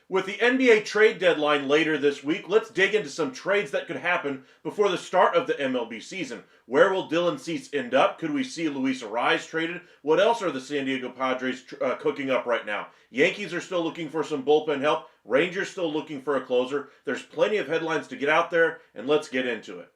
With the NBA trade deadline later this week, let's dig into some trades that could happen before the start of the MLB season. Where will Dylan Cease end up? Could we see Luis Arraez traded? What else are the San Diego Padres cooking up right now? Yankees are still looking for some bullpen help. Rangers still looking for a closer. There's plenty of headlines to get out there, and let's get into it.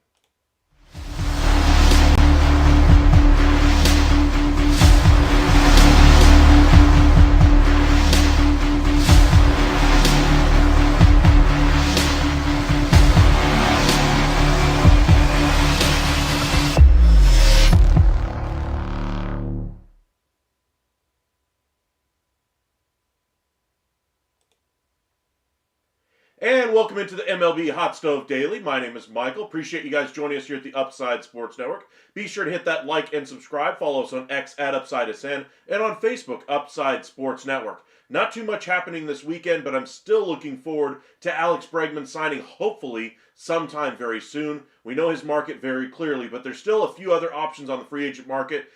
And welcome into the MLB Hot Stove Daily. My name is Michael. Appreciate you guys joining us here at the Upside Sports Network. Be sure to hit that like and subscribe. Follow us on X at UpsideSN and on Facebook, Upside Sports Network. Not too much happening this weekend, but I'm still looking forward to Alex Bregman signing, hopefully, sometime very soon. We know his market very clearly, but there's still a few other options on the free agent market.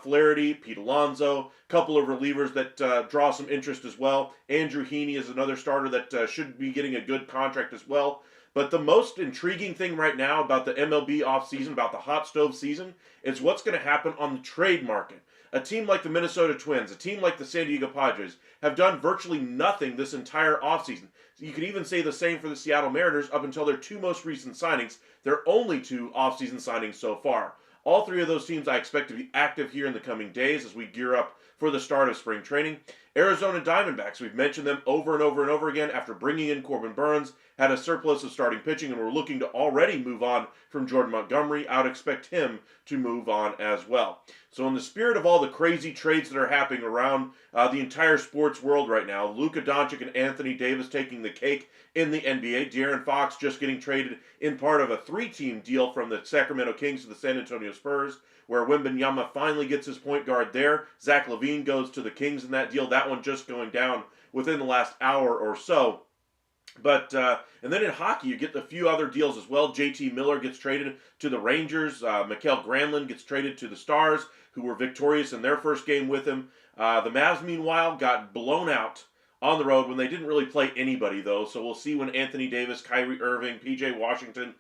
Flaherty, Pete Alonso, a couple of relievers that draw some interest as well. Andrew Heaney is another starter that should be getting a good contract as well. But the most intriguing thing right now about the MLB offseason, about the hot stove season, is what's going to happen on the trade market. A team like the Minnesota Twins, a team like the San Diego Padres, have done virtually nothing this entire offseason. You could even say the same for the Seattle Mariners up until their two most recent signings, their only two offseason signings so far. All three of those teams I expect to be active here in the coming days as we gear up for the start of spring training. Arizona Diamondbacks, we've mentioned them over and over and over again after bringing in Corbin Burnes, had a surplus of starting pitching, and we're looking to already move on from Jordan Montgomery. I would expect him to move on as well. So in the spirit of all the crazy trades that are happening around the entire sports world right now, Luka Doncic and Anthony Davis taking the cake in the NBA. De'Aaron Fox just getting traded in part of a three-team deal from the Sacramento Kings to the San Antonio Spurs, where Wembanyama finally gets his point guard there. Zach LaVine goes to the Kings in that deal. That one just going down within the last hour or so. But and then in hockey, you get a few other deals as well. JT Miller gets traded to the Rangers. Mikael Granlund gets traded to the Stars, who were victorious in their first game with him. The Mavs, meanwhile, got blown out on the road when they didn't really play anybody, though. So we'll see when Anthony Davis, Kyrie Irving, P.J. Washington,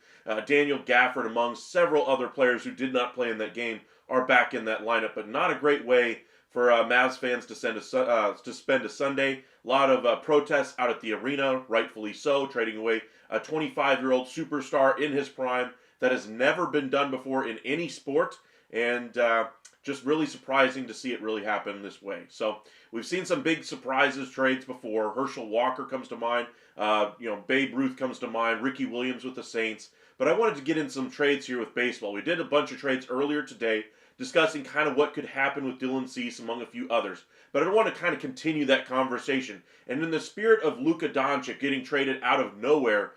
Daniel Gafford, among several other players who did not play in that game, are back in that lineup. But not a great way for Mavs fans to spend a Sunday. A lot of protests out at the arena, rightfully so, trading away a 25-year-old superstar in his prime that has never been done before in any sport, and just really surprising to see it really happen this way. So we've seen some big surprises trades before. Herschel Walker comes to mind. Babe Ruth comes to mind. Ricky Williams with the Saints. But I wanted to get in some trades here with baseball. We did a bunch of trades earlier today, discussing kind of what could happen with Dylan Cease among a few others. But I want to kind of continue that conversation. And in the spirit of Luka Doncic getting traded out of nowhere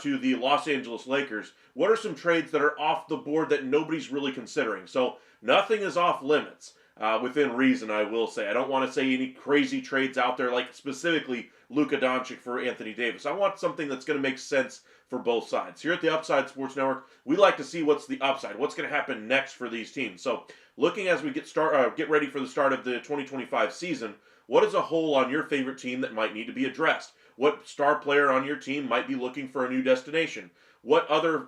to the Los Angeles Lakers, what are some trades that are off the board that nobody's really considering? So nothing is off limits, within reason, I will say. I don't want to say any crazy trades out there, like specifically Luka Doncic for Anthony Davis. I want something that's going to make sense for both sides. Here at the Upside Sports Network, we like to see what's the upside, what's going to happen next for these teams. So looking as we get ready for the start of the 2025 season, what is a hole on your favorite team that might need to be addressed? What star player on your team might be looking for a new destination? What other,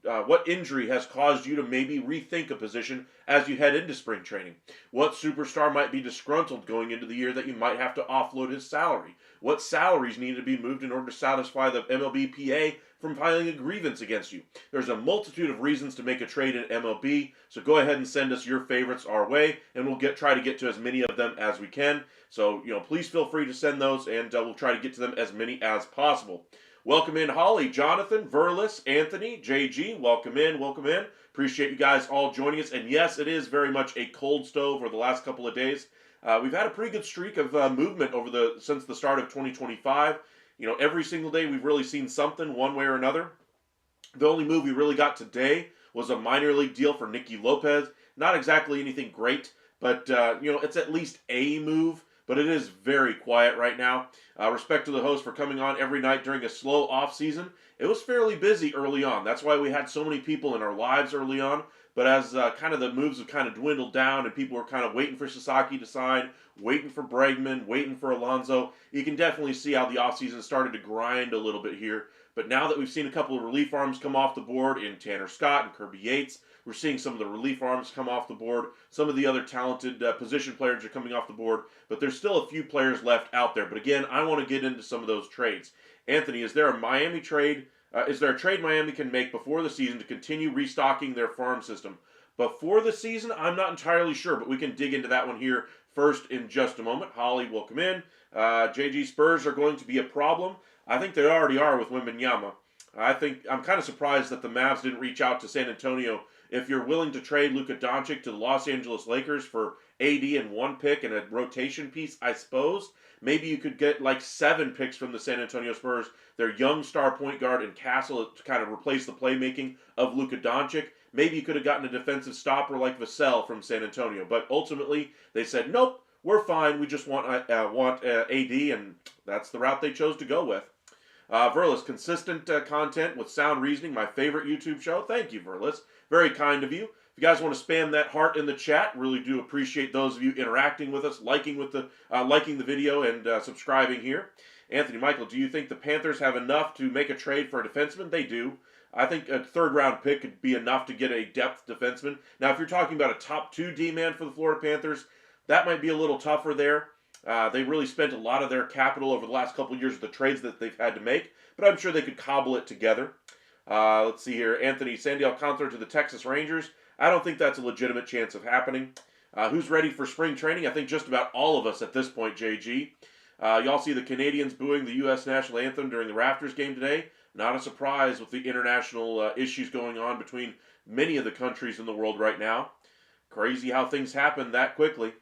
what injury has caused you to maybe rethink a position as you head into spring training? What superstar might be disgruntled going into the year that you might have to offload his salary? What salaries need to be moved in order to satisfy the MLBPA from filing a grievance against you? There's a multitude of reasons to make a trade in MLB, so go ahead and send us your favorites our way, and we'll try to get to as many of them as we can. So, please feel free to send those, and we'll try to get to them as many as possible. Welcome in, Holly, Jonathan, Verlis, Anthony, JG. Welcome in, welcome in. Appreciate you guys all joining us. And yes, it is very much a cold stove over the last couple of days. We've had a pretty good streak of movement since the start of 2025. Every single day we've really seen something one way or another. The only move we really got today was a minor league deal for Nicky Lopez. Not exactly anything great, but it's at least a move. But it is very quiet right now. Respect to the host for coming on every night during a slow off season. It was fairly busy early on. That's why we had so many people in our lives early on. But as kind of the moves have kind of dwindled down and people were kind of waiting for Sasaki to sign, waiting for Bregman, waiting for Alonso, you can definitely see how the offseason started to grind a little bit here. But now that we've seen a couple of relief arms come off the board in Tanner Scott and Kirby Yates, we're seeing some of the relief arms come off the board. Some of the other talented position players are coming off the board, but there's still a few players left out there. But again, I want to get into some of those trades. Anthony, is there a Miami trade? Is there a trade Miami can make before the season to continue restocking their farm system? Before the season, I'm not entirely sure, but we can dig into that one here first in just a moment. Holly, welcome in. JG, Spurs are going to be a problem. I think they already are with Wembanyama. I'm kind of surprised that the Mavs didn't reach out to San Antonio. If you're willing to trade Luka Doncic to the Los Angeles Lakers for AD and one pick and a rotation piece, I suppose, maybe you could get like 7 picks from the San Antonio Spurs, their young star point guard and Castle to kind of replace the playmaking of Luka Doncic. Maybe you could have gotten a defensive stopper like Vassell from San Antonio. But ultimately, they said, nope, we're fine. We just want AD, and that's the route they chose to go with. Verlis, consistent content with sound reasoning, my favorite YouTube show. Thank you, Verlis. Very kind of you. If you guys want to spam that heart in the chat, really do appreciate those of you interacting with us, liking the video, and subscribing here. Anthony, Michael, do you think the Panthers have enough to make a trade for a defenseman? They do. I think a third-round pick could be enough to get a depth defenseman. Now, if you're talking about a top 2 D-man for the Florida Panthers, that might be a little tougher there. They really spent a lot of their capital over the last couple of years with the trades that they've had to make, but I'm sure they could cobble it together. Let's see here. Anthony, Sandy Alcantara to the Texas Rangers. I don't think that's a legitimate chance of happening. Who's ready for spring training? I think just about all of us at this point, JG. Y'all see the Canadians booing the U.S. national anthem during the Raptors game today? Not a surprise with the international issues going on between many of the countries in the world right now. Crazy how things happen that quickly.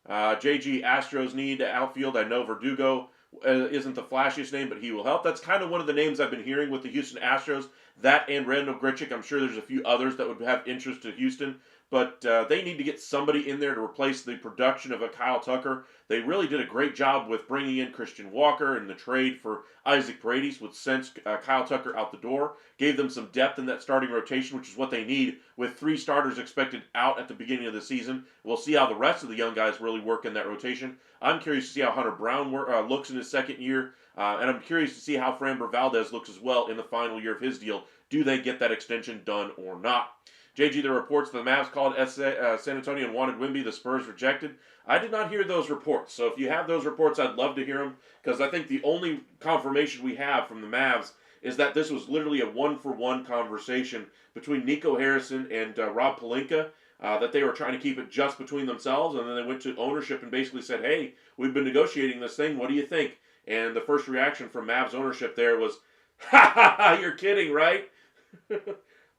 JG, Astros need outfield. I know Verdugo isn't the flashiest name, but he will help. That's kind of one of the names I've been hearing with the Houston Astros. That and Randall Grichuk. I'm sure there's a few others that would have interest to Houston. but they need to get somebody in there to replace the production of a Kyle Tucker. They really did a great job with bringing in Christian Walker and the trade for Isaac Paredes, which sent Kyle Tucker out the door, gave them some depth in that starting rotation, which is what they need with 3 starters expected out at the beginning of the season. We'll see how the rest of the young guys really work in that rotation. I'm curious to see how Hunter Brown looks in his second year, and I'm curious to see how Framber Valdez looks as well in the final year of his deal. Do they get that extension done or not? JG, the reports the Mavs called San Antonio and wanted Wemby. The Spurs rejected. I did not hear those reports. So if you have those reports, I'd love to hear them, because I think the only confirmation we have from the Mavs is that this was literally a one-for-one conversation between Nico Harrison and Rob Pelinka, that they were trying to keep it just between themselves, and then they went to ownership and basically said, hey, we've been negotiating this thing. What do you think? And the first reaction from Mavs ownership there was, ha ha ha, you're kidding, right?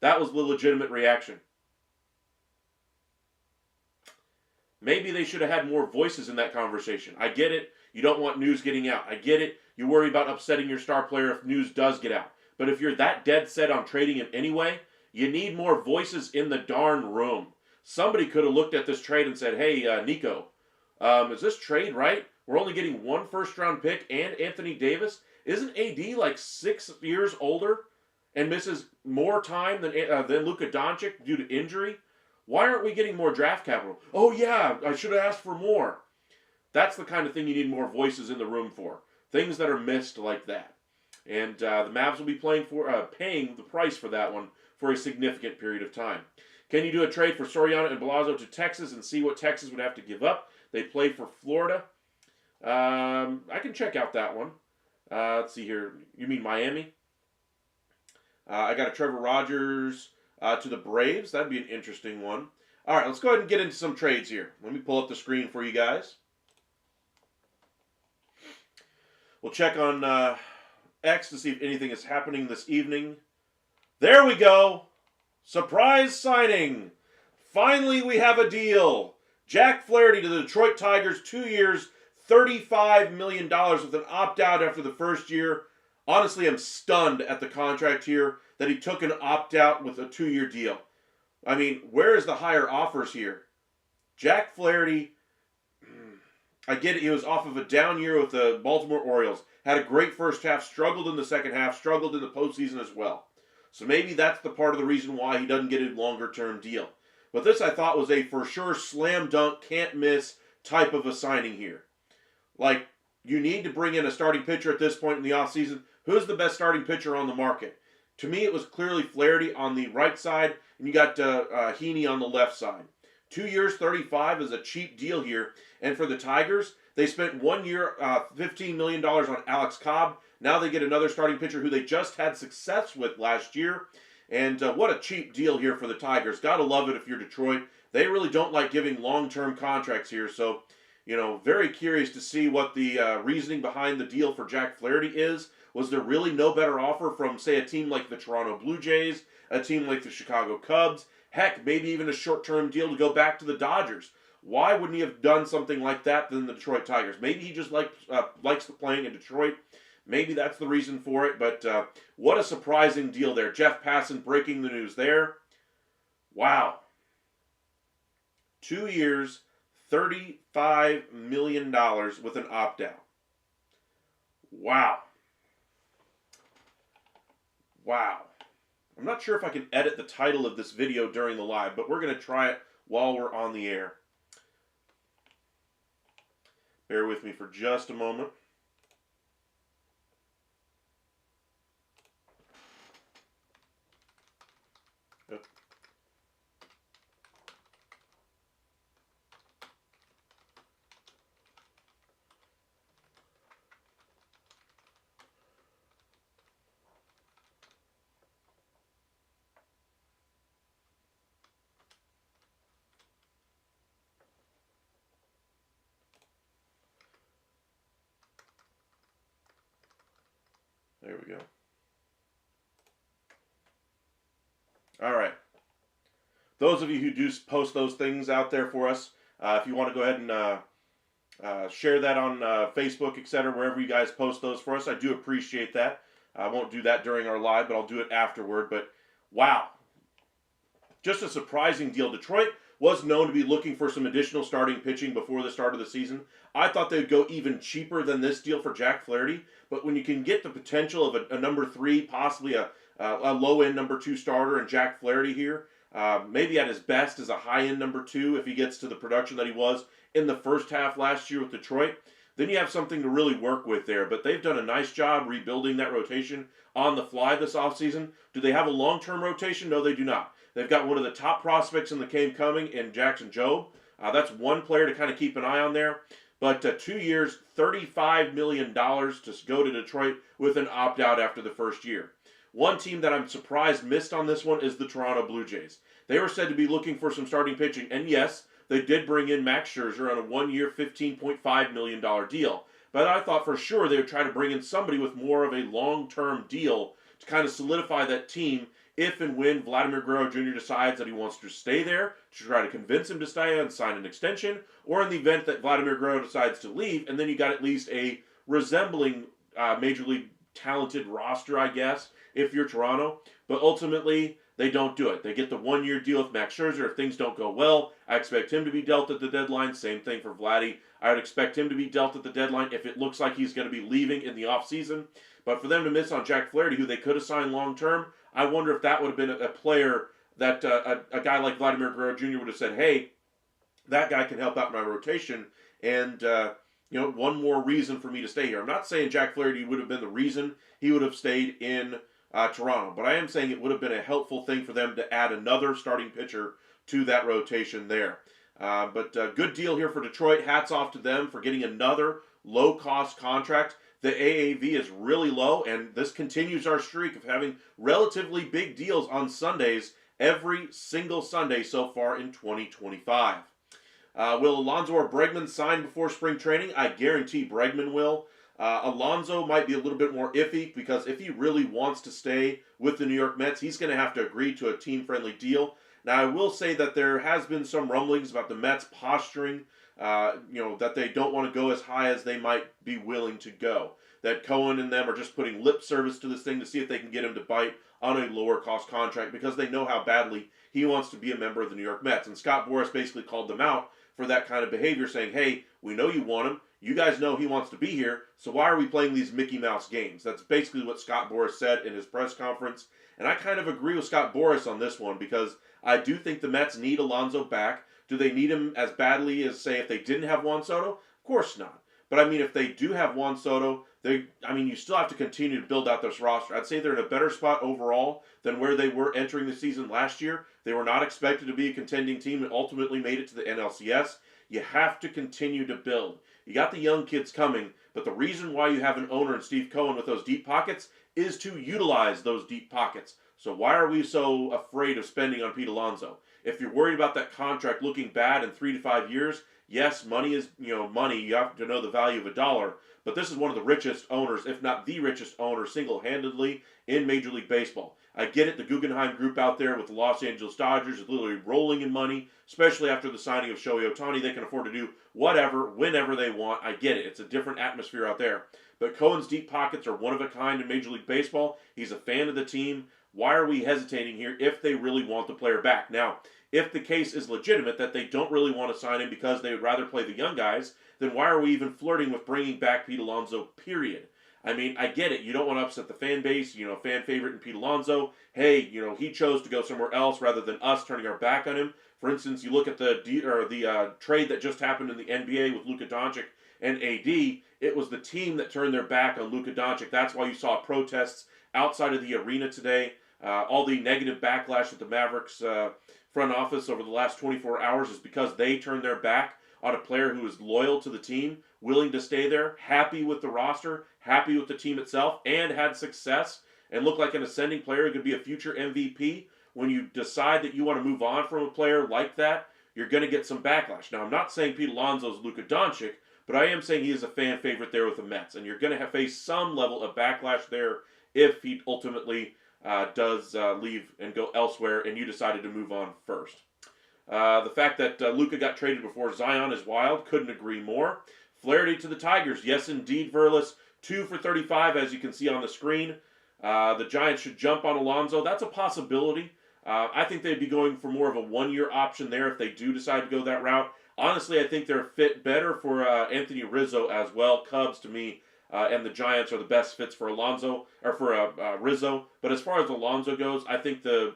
That was the legitimate reaction. Maybe they should have had more voices in that conversation. I get it. You don't want news getting out. I get it. You worry about upsetting your star player if news does get out. But if you're that dead set on trading him anyway, you need more voices in the darn room. Somebody could have looked at this trade and said, hey, Nico, is this trade right? We're only getting 1 first-round pick and Anthony Davis. Isn't AD like 6 years older and misses more time than Luka Doncic due to injury? Why aren't we getting more draft capital? Oh, yeah, I should have asked for more. That's the kind of thing you need more voices in the room for. Things that are missed like that. And the Mavs will be paying the price for that one for a significant period of time. Can you do a trade for Soriano and Balazo to Texas and see what Texas would have to give up? They play for Florida. I can check out that one. Let's see here. You mean Miami? I got a Trevor Rogers to the Braves. That'd be an interesting one. All right, let's go ahead and get into some trades here. Let me pull up the screen for you guys. We'll check on X to see if anything is happening this evening. There we go. Surprise signing. Finally, we have a deal. Jack Flaherty to the Detroit Tigers, 2 years, $35 million with an opt-out after the first year. Honestly, I'm stunned at the contract here that he took an opt-out with a 2-year deal. I mean, where is the higher offers here? Jack Flaherty, I get it, he was off of a down year with the Baltimore Orioles. Had a great first half, struggled in the second half, struggled in the postseason as well. So maybe that's the part of the reason why he doesn't get a longer-term deal. But this, I thought, was a for-sure slam-dunk, can't-miss type of a signing here. Like, you need to bring in a starting pitcher at this point in the offseason. Who's the best starting pitcher on the market? To me, it was clearly Flaherty on the right side, and you got Heaney on the left side. 2 years, $35 is a cheap deal here. And for the Tigers, they spent 1 year, $15 million on Alex Cobb. Now they get another starting pitcher who they just had success with last year. And what a cheap deal here for the Tigers. Gotta love it if you're Detroit. They really don't like giving long-term contracts here. So, you know, very curious to see what the reasoning behind the deal for Jack Flaherty is. Was there really no better offer from, say, a team like the Toronto Blue Jays, a team like the Chicago Cubs, heck, maybe even a short-term deal to go back to the Dodgers? Why wouldn't he have done something like that than the Detroit Tigers? Maybe he just likes playing in Detroit. Maybe that's the reason for it, but what a surprising deal there. Jeff Passan breaking the news there. Wow. 2 years, $35 million with an opt-out. Wow. Wow. I'm not sure if I can edit the title of this video during the live, but we're going to try it while we're on the air. Bear with me for just a moment. There we go. All right. Those of you who do post those things out there for us, if you want to go ahead and share that on Facebook, etc., wherever you guys post those for us, I do appreciate that. I won't do that during our live, but I'll do it afterward. But wow. just a surprising deal. Detroit was known to be looking for some additional starting pitching before the start of the season. I thought they would go even cheaper than this deal for Jack Flaherty, but when you can get the potential of a number 3, possibly a low-end number 2 starter in Jack Flaherty here, maybe at his best as a high-end number 2 if he gets to the production that he was in the first half last year with Detroit, then you have something to really work with there. But they've done a nice job rebuilding that rotation on the fly this offseason. Do they have a long-term rotation? No, they do not. They've got one of the top prospects in the game coming in Jackson Jobe. That's one player to kind of keep an eye on there. But 2 years, $35 million to go to Detroit with an opt-out after the first year. One team that I'm surprised missed on this one is the Toronto Blue Jays. They were said to be looking for some starting pitching, and yes, they did bring in Max Scherzer on a 1-year, $15.5 million deal. But I thought for sure they would try to bring in somebody with more of a long-term deal to kind of solidify that team if and when Vladimir Guerrero Jr. decides that he wants to stay there, to try to convince him to stay and sign an extension, or in the event that Vladimir Guerrero decides to leave, and then you got at least a resembling Major League talented roster, I guess, if you're Toronto. But ultimately, they don't do it. They get the 1-year deal with Max Scherzer. If things don't go well, I expect him to be dealt at the deadline. Same thing for Vladdy. I would expect him to be dealt at the deadline if it looks like he's going to be leaving in the offseason. But for them to miss on Jack Flaherty, who they could have signed long-term, I wonder if that would have been a player that a guy like Vladimir Guerrero Jr. would have said, hey, that guy can help out my rotation, and one more reason for me to stay here. I'm not saying Jack Flaherty would have been the reason he would have stayed in Toronto, but I am saying it would have been a helpful thing for them to add another starting pitcher to that rotation there. But good deal here for Detroit. Hats off to them for getting another low-cost contract. The AAV is really low, and this continues our streak of having relatively big deals on Sundays every single Sunday so far in 2025. Will Alonso or Bregman sign before spring training? I guarantee Bregman will. Alonso might be a little bit more iffy because if he really wants to stay with the New York Mets, he's going to have to agree to a team-friendly deal. Now, I will say that there has been some rumblings about the Mets posturing, that they don't want to go as high as they might be willing to go. That Cohen and them are just putting lip service to this thing to see if they can get him to bite on a lower-cost contract because they know how badly he wants to be a member of the New York Mets. And Scott Boras basically called them out for that kind of behavior, saying, hey, we know you want him. You guys know he wants to be here, so why are we playing these Mickey Mouse games? That's basically what Scott Boras said in his press conference. And I kind of agree with Scott Boras on this one because I do think the Mets need Alonso back. Do they need him as badly as, say, if they didn't have Juan Soto? Of course not. But, I mean, if they do have Juan Soto, you still have to continue to build out this roster. I'd say they're in a better spot overall than where they were entering the season last year. They were not expected to be a contending team and ultimately made it to the NLCS. You have to continue to build. You got the young kids coming, but the reason why you have an owner in Steve Cohen with those deep pockets is to utilize those deep pockets. So why are we so afraid of spending on Pete Alonso? If you're worried about that contract looking bad in 3 to 5 years, yes, money is money. You have to know the value of a dollar. But this is one of the richest owners, if not the richest owner, single-handedly in Major League Baseball. I get it, the Guggenheim Group out there with the Los Angeles Dodgers is literally rolling in money, especially after the signing of Shohei Ohtani. They can afford to do whatever, whenever they want. I get it. It's a different atmosphere out there. But Cohen's deep pockets are one of a kind in Major League Baseball. He's a fan of the team. Why are we hesitating here if they really want the player back? Now, if the case is legitimate that they don't really want to sign him because they would rather play the young guys, then why are we even flirting with bringing back Pete Alonso, period? I mean, I get it. You don't want to upset the fan base, fan favorite in Pete Alonso. Hey, he chose to go somewhere else rather than us turning our back on him. For instance, you look at the trade that just happened in the NBA with Luka Doncic and AD. It was the team that turned their back on Luka Doncic. That's why you saw protests outside of the arena today. All the negative backlash at the Mavericks front office over the last 24 hours is because they turned their back on a player who is loyal to the team, willing to stay there, happy with the roster, happy with the team itself, and had success, and looked like an ascending player who could be a future MVP. When you decide that you want to move on from a player like that, you're going to get some backlash. Now, I'm not saying Pete Alonso's Luka Doncic, but I am saying he is a fan favorite there with the Mets, and you're going to face some level of backlash there if he ultimately does leave and go elsewhere, and you decided to move on first. The fact that Luka got traded before Zion is wild. Couldn't agree more. Flaherty to the Tigers. Yes, indeed, Verlis. 2 for 35, as you can see on the screen. The Giants should jump on Alonso. That's a possibility. I think they'd be going for more of a one-year option there if they do decide to go that route. Honestly, I think they're fit better for Anthony Rizzo as well. Cubs, to me, and the Giants are the best fits for Alonso or for Rizzo. But as far as Alonso goes, I think the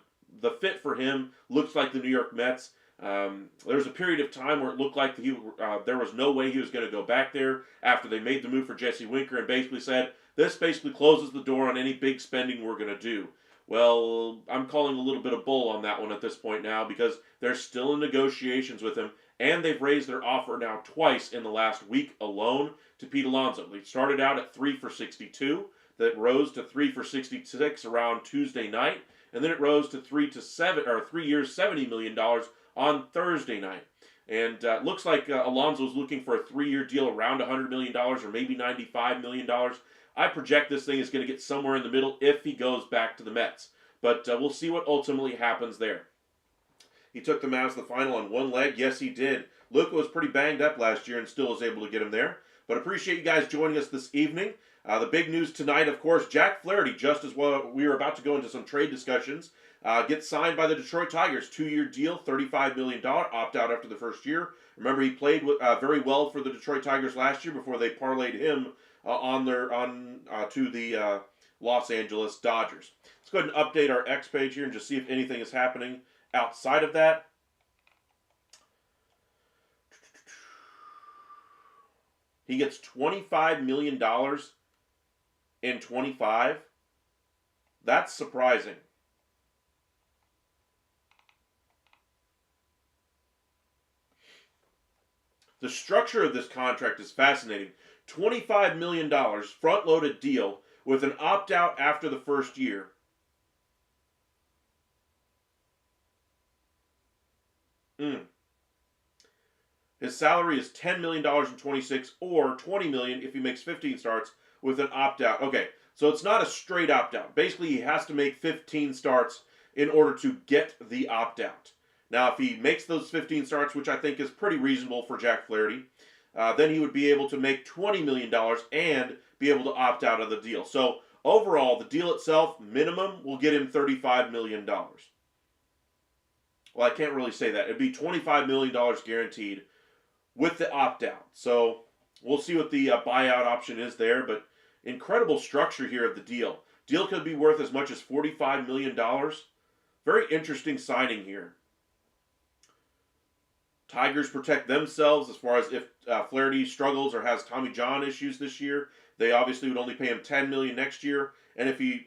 fit for him looks like the New York Mets. There was a period of time where it looked like there was no way he was going to go back there after they made the move for Jesse Winker and basically said, this basically closes the door on any big spending we're going to do. Well, I'm calling a little bit of bull on that one at this point now because they're still in negotiations with him, and they've raised their offer now twice in the last week alone to Pete Alonso. They started out at 3 for 62, that rose to 3 for 66 around Tuesday night, and then it rose to 3 years, $70 million on Thursday night. And looks like Alonso's looking for a 3-year deal around $100 million or maybe $95 million. I project this thing is going to get somewhere in the middle if he goes back to the Mets. But we'll see what ultimately happens there. He took the Mavs to the final on one leg. Yes, he did. Luka was pretty banged up last year and still was able to get him there. But appreciate you guys joining us this evening. The big news tonight, of course, Jack Flaherty, just as well, we were about to go into some trade discussions, gets signed by the Detroit Tigers. 2-year deal, $35 million, opt-out after the first year. Remember, he played very well for the Detroit Tigers last year before they parlayed him to the Los Angeles Dodgers. Let's go ahead and update our X page here and just see if anything is happening outside of that. He gets $25 million in 25. That's surprising. The structure of this contract is fascinating. $25 million front-loaded deal with an opt-out after the first year. His salary is $10 million in 26 or $20 million if he makes 15 starts with an opt-out. Okay, so it's not a straight opt-out. Basically, he has to make 15 starts in order to get the opt-out. Now, if he makes those 15 starts, which I think is pretty reasonable for Jack Flaherty, then he would be able to make $20 million and be able to opt out of the deal. So overall, the deal itself, minimum, will get him $35 million. Well, I can't really say that. It'd be $25 million guaranteed with the opt-out. So we'll see what the buyout option is there, but incredible structure here of the deal. Deal could be worth as much as $45 million. Very interesting signing here. Tigers protect themselves as far as if Flaherty struggles or has Tommy John issues this year. They obviously would only pay him $10 million next year. And if he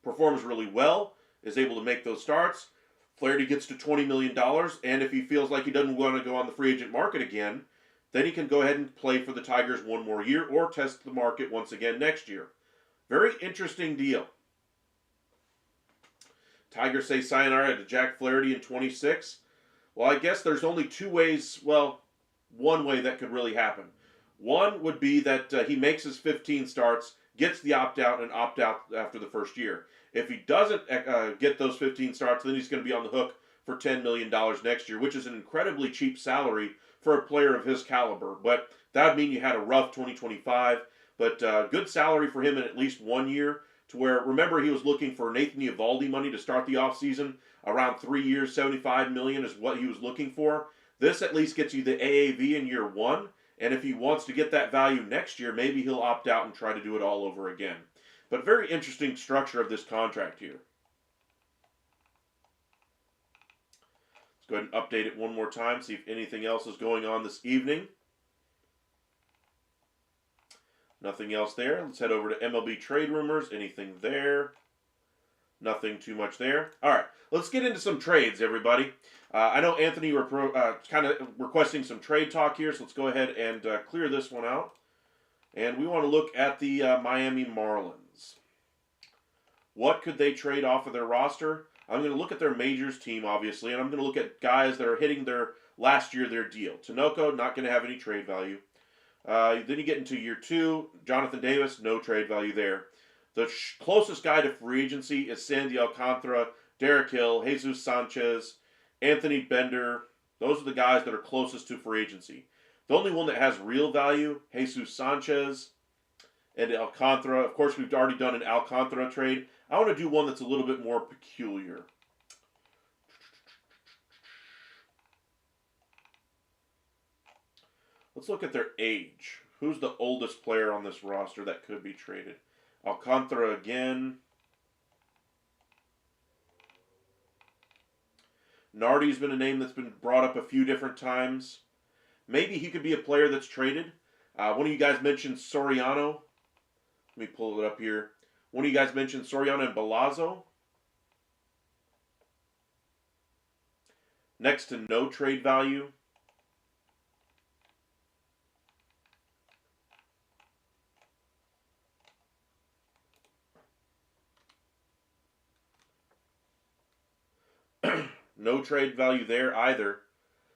performs really well, is able to make those starts, Flaherty gets to $20 million. And if he feels like he doesn't want to go on the free agent market again, then he can go ahead and play for the Tigers one more year or test the market once again next year. Very interesting deal. Tigers say sayonara to Jack Flaherty in 26. Well, I guess there's only two ways, one way that could really happen. One would be that he makes his 15 starts, gets the opt-out, and opt-out after the first year. If he doesn't get those 15 starts, then he's going to be on the hook for $10 million next year, which is an incredibly cheap salary for a player of his caliber. But that would mean you had a rough 2025, but good salary for him in at least 1 year, to where, remember, he was looking for Nathan Eovaldi money to start the offseason. Around 3 years, $75 million is what he was looking for. This at least gets you the AAV in year 1, and if he wants to get that value next year, maybe he'll opt out and try to do it all over again. But very interesting structure of this contract here. Let's go ahead and update it one more time, see if anything else is going on this evening. Nothing else there. Let's head over to MLB trade rumors. Anything there? Nothing too much there. All right, let's get into some trades, everybody. I know Anthony kind of requesting some trade talk here, so let's go ahead and clear this one out. And we want to look at the Miami Marlins. What could they trade off of their roster? I'm going to look at their majors team, obviously, and I'm going to look at guys that are hitting their last year their deal. Tinoco, not going to have any trade value. Then you get into year 2. Jonathan Davis, no trade value there. The closest guy to free agency is Sandy Alcantara, Derek Hill, Jesus Sanchez, Anthony Bender. Those are the guys that are closest to free agency. The only one that has real value, Jesus Sanchez and Alcantara. Of course, we've already done an Alcantara trade. I want to do one that's a little bit more peculiar. Let's look at their age. Who's the oldest player on this roster that could be traded? Alcantara again. Nardi's been a name that's been brought up a few different times. Maybe he could be a player that's traded. One of you guys mentioned Soriano. Let me pull it up here. One of you guys mentioned Soriano and Balazzo. Next to no trade value. No trade value there either.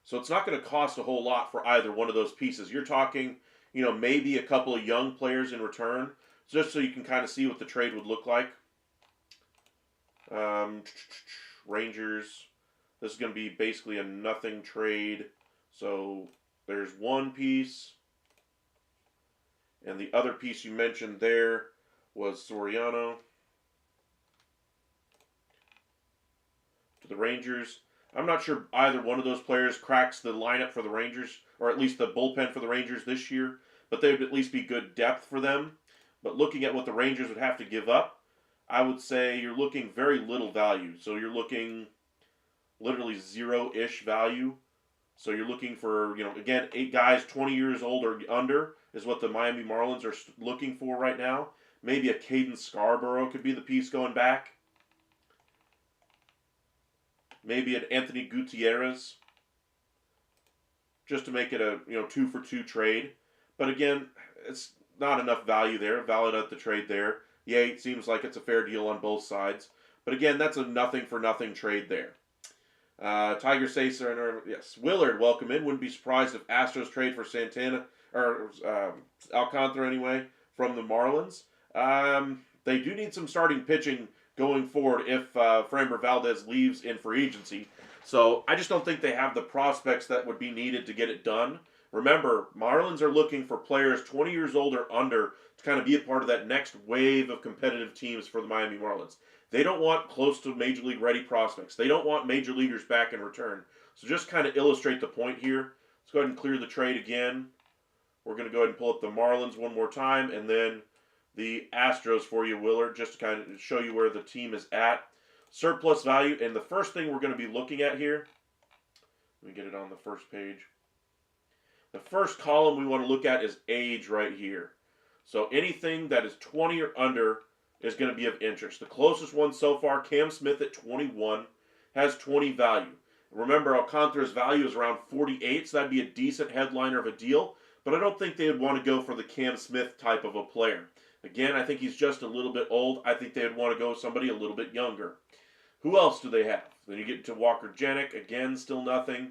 So it's not going to cost a whole lot for either one of those pieces. You're talking, maybe a couple of young players in return, just so you can kind of see what the trade would look like. Rangers. This is going to be basically a nothing trade. So there's one piece. And the other piece you mentioned there was Soriano. To the Rangers. I'm not sure either one of those players cracks the lineup for the Rangers, or at least the bullpen for the Rangers this year, but they would at least be good depth for them. But looking at what the Rangers would have to give up, I would say you're looking very little value. So you're looking literally zero-ish value. So you're looking for, again, 8 guys 20 years old or under is what the Miami Marlins are looking for right now. Maybe a Caden Scarborough could be the piece going back. Maybe an Anthony Gutierrez, just to make it a 2-for-2 trade. But again, it's not enough value there. Valid at the trade there. Yeah, it seems like it's a fair deal on both sides. But again, that's a nothing-for-nothing trade there. Tiger Sacer, yes. Willard, welcome in. Wouldn't be surprised if Astros trade for Santana, or Alcantara anyway, from the Marlins. They do need some starting pitching going forward if Framber Valdez leaves in free agency. So I just don't think they have the prospects that would be needed to get it done. Remember, Marlins are looking for players 20 years old or under to kind of be a part of that next wave of competitive teams for the Miami Marlins. They don't want close to Major League ready prospects. They don't want major leaguers back in return. So just kind of illustrate the point here. Let's go ahead and clear the trade again. We're going to go ahead and pull up the Marlins one more time, and then the Astros for you, Willard, just to kind of show you where the team is at. Surplus value, and the first thing we're going to be looking at here, let me get it on the first page. The first column we want to look at is age right here. So anything that is 20 or under is going to be of interest. The closest one so far, Cam Smith at 21, has 20 value. Remember, Alcantara's value is around 48, so that'd be a decent headliner of a deal, but I don't think they would want to go for the Cam Smith type of a player. Again, I think he's just a little bit old. I think they would want to go with somebody a little bit younger. Who else do they have? Then you get to Walker Jennings. Again, still nothing.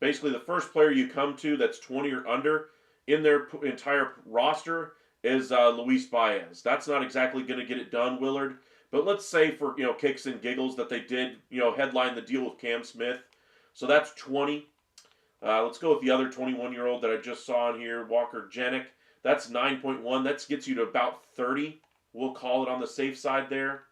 Basically, the first player you come to that's 20 or under in their entire roster is Luis Baez. That's not exactly going to get it done, Willard. But let's say for kicks and giggles that they did headline the deal with Cam Smith. So that's 20. Let's go with the other 21-year-old that I just saw in here, Walker Jennings. That's 9.1. That gets you to about 30. We'll call it on the safe side there.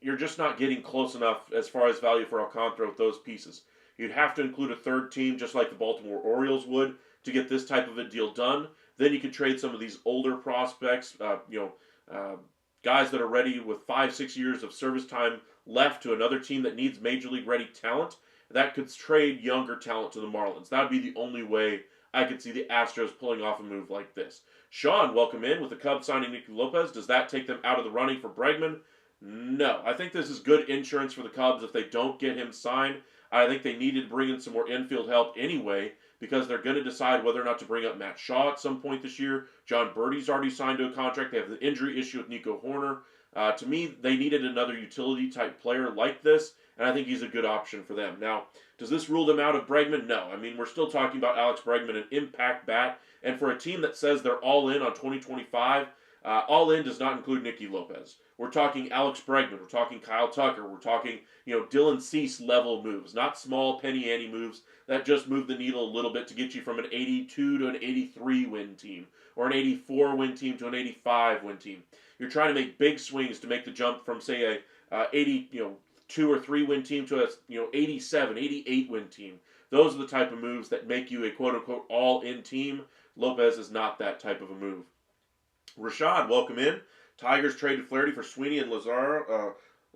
You're just not getting close enough as far as value for Alcantara with those pieces. You'd have to include a third team, just like the Baltimore Orioles would, to get this type of a deal done. Then you could trade some of these older prospects, guys that are ready with 5-6 years of service time left to another team that needs major league ready talent. That could trade younger talent to the Marlins. That would be the only way I could see the Astros pulling off a move like this. Sean, welcome in with the Cubs signing Nicky Lopez. Does that take them out of the running for Bregman? No. I think this is good insurance for the Cubs if they don't get him signed. I think they needed to bring in some more infield help anyway because they're going to decide whether or not to bring up Matt Shaw at some point this year. John Birdie's already signed to a contract. They have the injury issue with Nico Horner. To me, they needed another utility-type player like this, and I think he's a good option for them. Now, does this rule them out of Bregman? No. I mean, we're still talking about Alex Bregman, an impact bat, and for a team that says they're all in on 2025, all in does not include Nicky Lopez. We're talking Alex Bregman. We're talking Kyle Tucker. We're talking, Dylan Cease level moves, not small penny ante moves that just move the needle a little bit to get you from an 82 to an 83 win team, or an 84 win team to an 85 win team. You're trying to make big swings to make the jump from, say, a 82 or 3 win team to a 87, 88 win team. Those are the type of moves that make you a quote-unquote all-in team. Lopez is not that type of a move. Rashad, welcome in. Tigers traded Flaherty for Sweeney and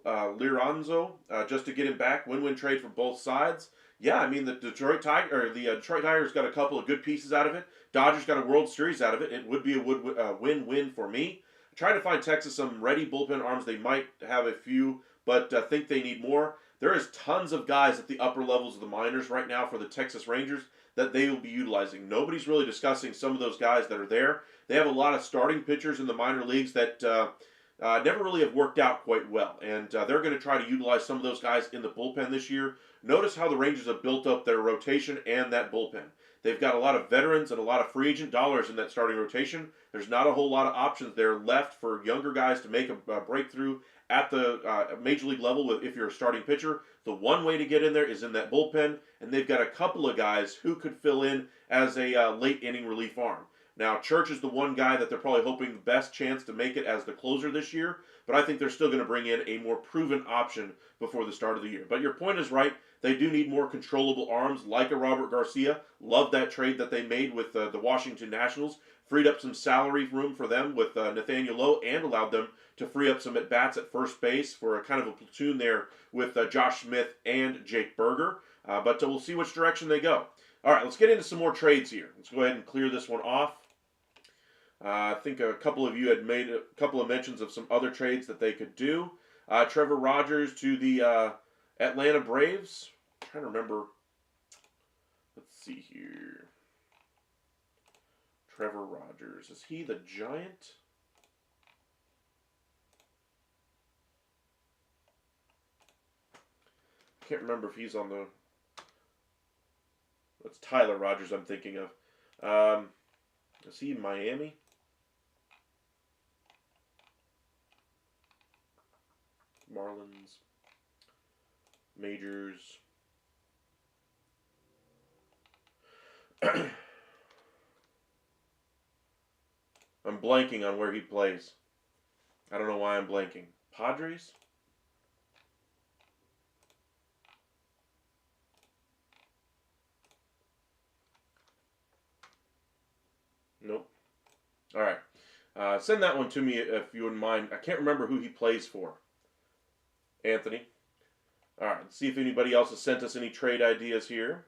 Liranzo just to get him back. Win-win trade for both sides. Yeah, I mean the Detroit Tigers got a couple of good pieces out of it. Dodgers got a World Series out of it. It would be a win-win for me. Try to find Texas some ready bullpen arms. They might have a few, but think they need more. There is tons of guys at the upper levels of the minors right now for the Texas Rangers that they will be utilizing. Nobody's really discussing some of those guys that are there. They have a lot of starting pitchers in the minor leagues that never really have worked out quite well, and they're going to try to utilize some of those guys in the bullpen this year. Notice how the Rangers have built up their rotation and that bullpen. They've got a lot of veterans and a lot of free agent dollars in that starting rotation. There's not a whole lot of options there left for younger guys to make a breakthrough at the major league level if you're a starting pitcher. The one way to get in there is in that bullpen, and they've got a couple of guys who could fill in as a late inning relief arm. Now, Church is the one guy that they're probably hoping the best chance to make it as the closer this year, but I think they're still going to bring in a more proven option before the start of the year. But your point is right. They do need more controllable arms like a Robert Garcia. Love that trade that they made with the Washington Nationals. Freed up some salary room for them with Nathaniel Lowe and allowed them to free up some at-bats at first base for a kind of a platoon there with Josh Smith and Jake Berger. But we'll see which direction they go. All right, let's get into some more trades here. Let's go ahead and clear this one off. I think a couple of you had made a couple of mentions of some other trades that they could do. Trevor Rogers to the Atlanta Braves. I'm trying to remember. Let's see here. Trevor Rogers. Is he the Giant? Can't remember if he's on the... That's Tyler Rogers I'm thinking of. Is he in Miami? Marlins. Majors. I'm blanking on where he plays. I don't know why I'm blanking. Padres? Nope. All right. Send that one to me if you wouldn't mind. I can't remember who he plays for. Anthony. All right. Let's see if anybody else has sent us any trade ideas here.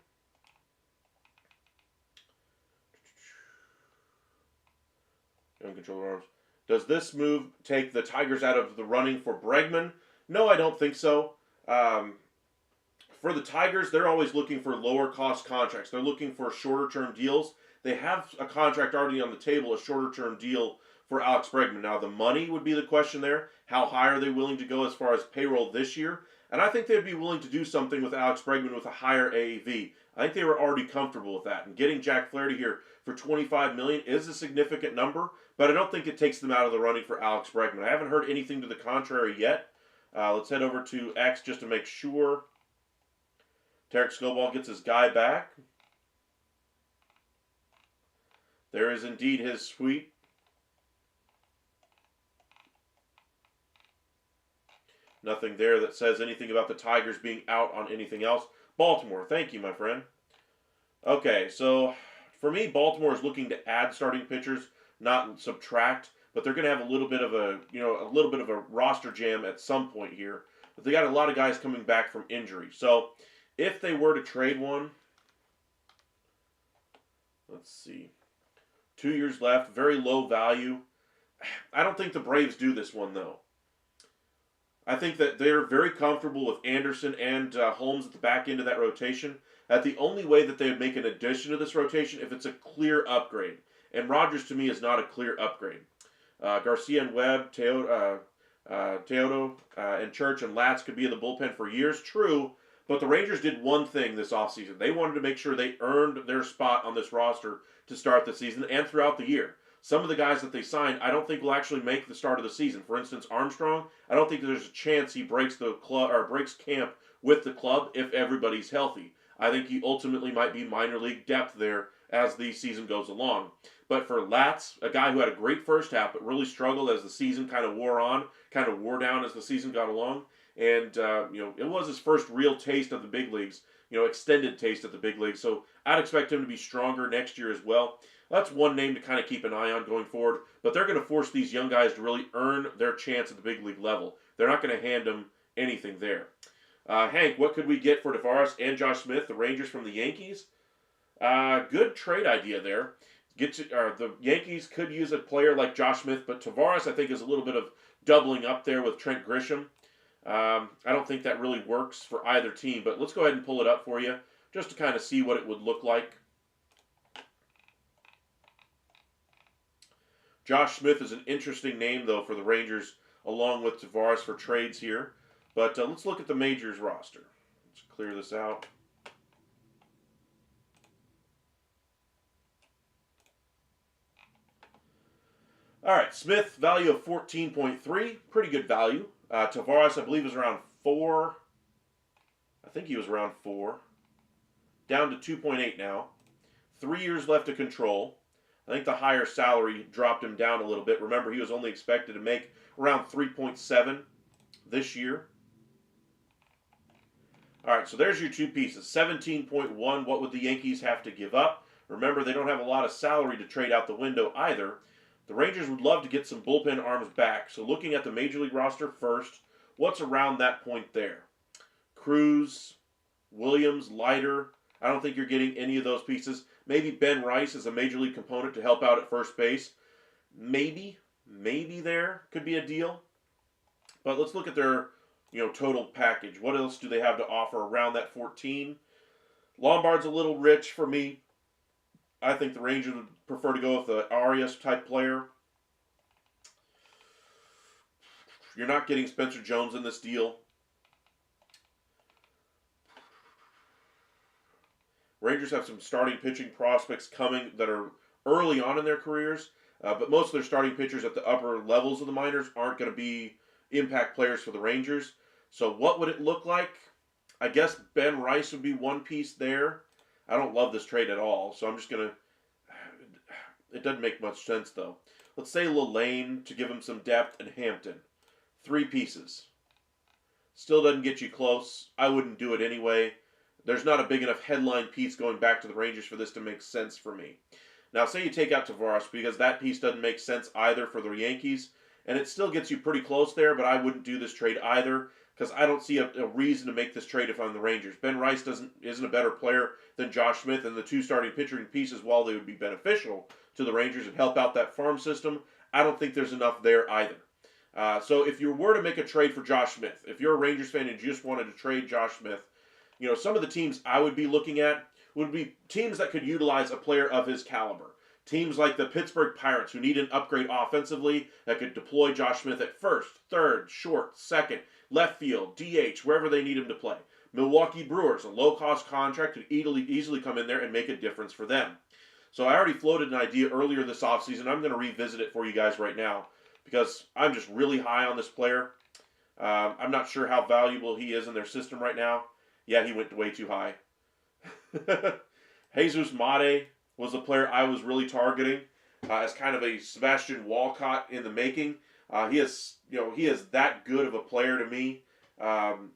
Controller arms. Does this move take the Tigers out of the running for Bregman? No, I don't think so. For the Tigers, they're always looking for lower cost contracts. They're looking for shorter term deals. They have a contract already on the table, a shorter term deal for Alex Bregman. Now, the money would be the question there. How high are they willing to go as far as payroll this year? And I think they'd be willing to do something with Alex Bregman with a higher AAV. I think they were already comfortable with that. And getting Jack Flaherty here for $25 million is a significant number, but I don't think it takes them out of the running for Alex Bregman. I haven't heard anything to the contrary yet. Let's head over to X just to make sure. Tarek Scoball gets his guy back. There is indeed his suite. Nothing there that says anything about the Tigers being out on anything else. Baltimore, thank you, my friend. Okay, so for me, Baltimore is looking to add starting pitchers, not subtract. But they're going to have a little bit of a roster jam at some point here. But they got a lot of guys coming back from injury. So if they were to trade one, let's see, 2 years left, very low value. I don't think the Braves do this one though. I think that they're very comfortable with Anderson and Holmes at the back end of that rotation. That the only way that they would make an addition to this rotation if it's a clear upgrade. And Rogers, to me, is not a clear upgrade. Garcia and Webb, Teodo, and Church and Latz could be in the bullpen for years. True, but the Rangers did one thing this offseason. They wanted to make sure they earned their spot on this roster to start the season and throughout the year. Some of the guys that they signed, I don't think will actually make the start of the season. For instance, Armstrong, I don't think there's a chance he breaks the club or breaks camp with the club if everybody's healthy. I think he ultimately might be minor league depth there as the season goes along. But for Latz, a guy who had a great first half but really struggled as the season kind of wore down as the season got along, and it was his first real taste of the big leagues. extended taste at the big league. So I'd expect him to be stronger next year as well. That's one name to kind of keep an eye on going forward. But they're going to force these young guys to really earn their chance at the big league level. They're not going to hand them anything there. Hank, what could we get for Tavares and Josh Smith, the Rangers from the Yankees? Good trade idea there. The Yankees could use a player like Josh Smith, but Tavares I think is a little bit of doubling up there with Trent Grisham. I don't think that really works for either team, but let's go ahead and pull it up for you just to kind of see what it would look like. Josh Smith is an interesting name, though, for the Rangers, along with Tavares for trades here. But let's look at the Majors roster. Let's clear this out. All right, Smith, value of 14.3, pretty good value. Tavares, I believe, was around 4. I think he was around 4. Down to 2.8 now. 3 years left to control. I think the higher salary dropped him down a little bit. Remember, he was only expected to make around 3.7 this year. All right, so there's your two pieces. 17.1, what would the Yankees have to give up? Remember, they don't have a lot of salary to trade out the window either. The Rangers would love to get some bullpen arms back. So looking at the Major League roster first, what's around that point there? Cruz, Williams, Leiter. I don't think you're getting any of those pieces. Maybe Ben Rice is a Major League component to help out at first base. Maybe there could be a deal. But let's look at their total package. What else do they have to offer around that 14? Lombard's a little rich for me. I think the Rangers would prefer to go with the Arias type player. You're not getting Spencer Jones in this deal. Rangers have some starting pitching prospects coming that are early on in their careers, but most of their starting pitchers at the upper levels of the minors aren't going to be impact players for the Rangers. So what would it look like? I guess Ben Rice would be one piece there. I don't love this trade at all, so I'm just going to... It doesn't make much sense, though. Let's say Lane to give him some depth, and Hampton. 3 pieces. Still doesn't get you close. I wouldn't do it anyway. There's not a big enough headline piece going back to the Rangers for this to make sense for me. Now, say you take out Tavares, because that piece doesn't make sense either for the Yankees, and it still gets you pretty close there, but I wouldn't do this trade either, because I don't see a reason to make this trade if I'm the Rangers. Ben Rice isn't a better player than Josh Smith, and the 2 starting pitching pieces, while they would be beneficial to the Rangers and help out that farm system, I don't think there's enough there either. So if you were to make a trade for Josh Smith, if you're a Rangers fan and you just wanted to trade Josh Smith, some of the teams I would be looking at would be teams that could utilize a player of his caliber. Teams like the Pittsburgh Pirates, who need an upgrade offensively, that could deploy Josh Smith at first, third, short, second, left field, DH, wherever they need him to play. Milwaukee Brewers, a low-cost contract, could easily come in there and make a difference for them. So I already floated an idea earlier this offseason. I'm going to revisit it for you guys right now because I'm just really high on this player. I'm not sure how valuable he is in their system right now. Yeah, he went way too high. Jesus Mate was a player I was really targeting as kind of a Sebastian Walcott in the making. He is that good of a player to me.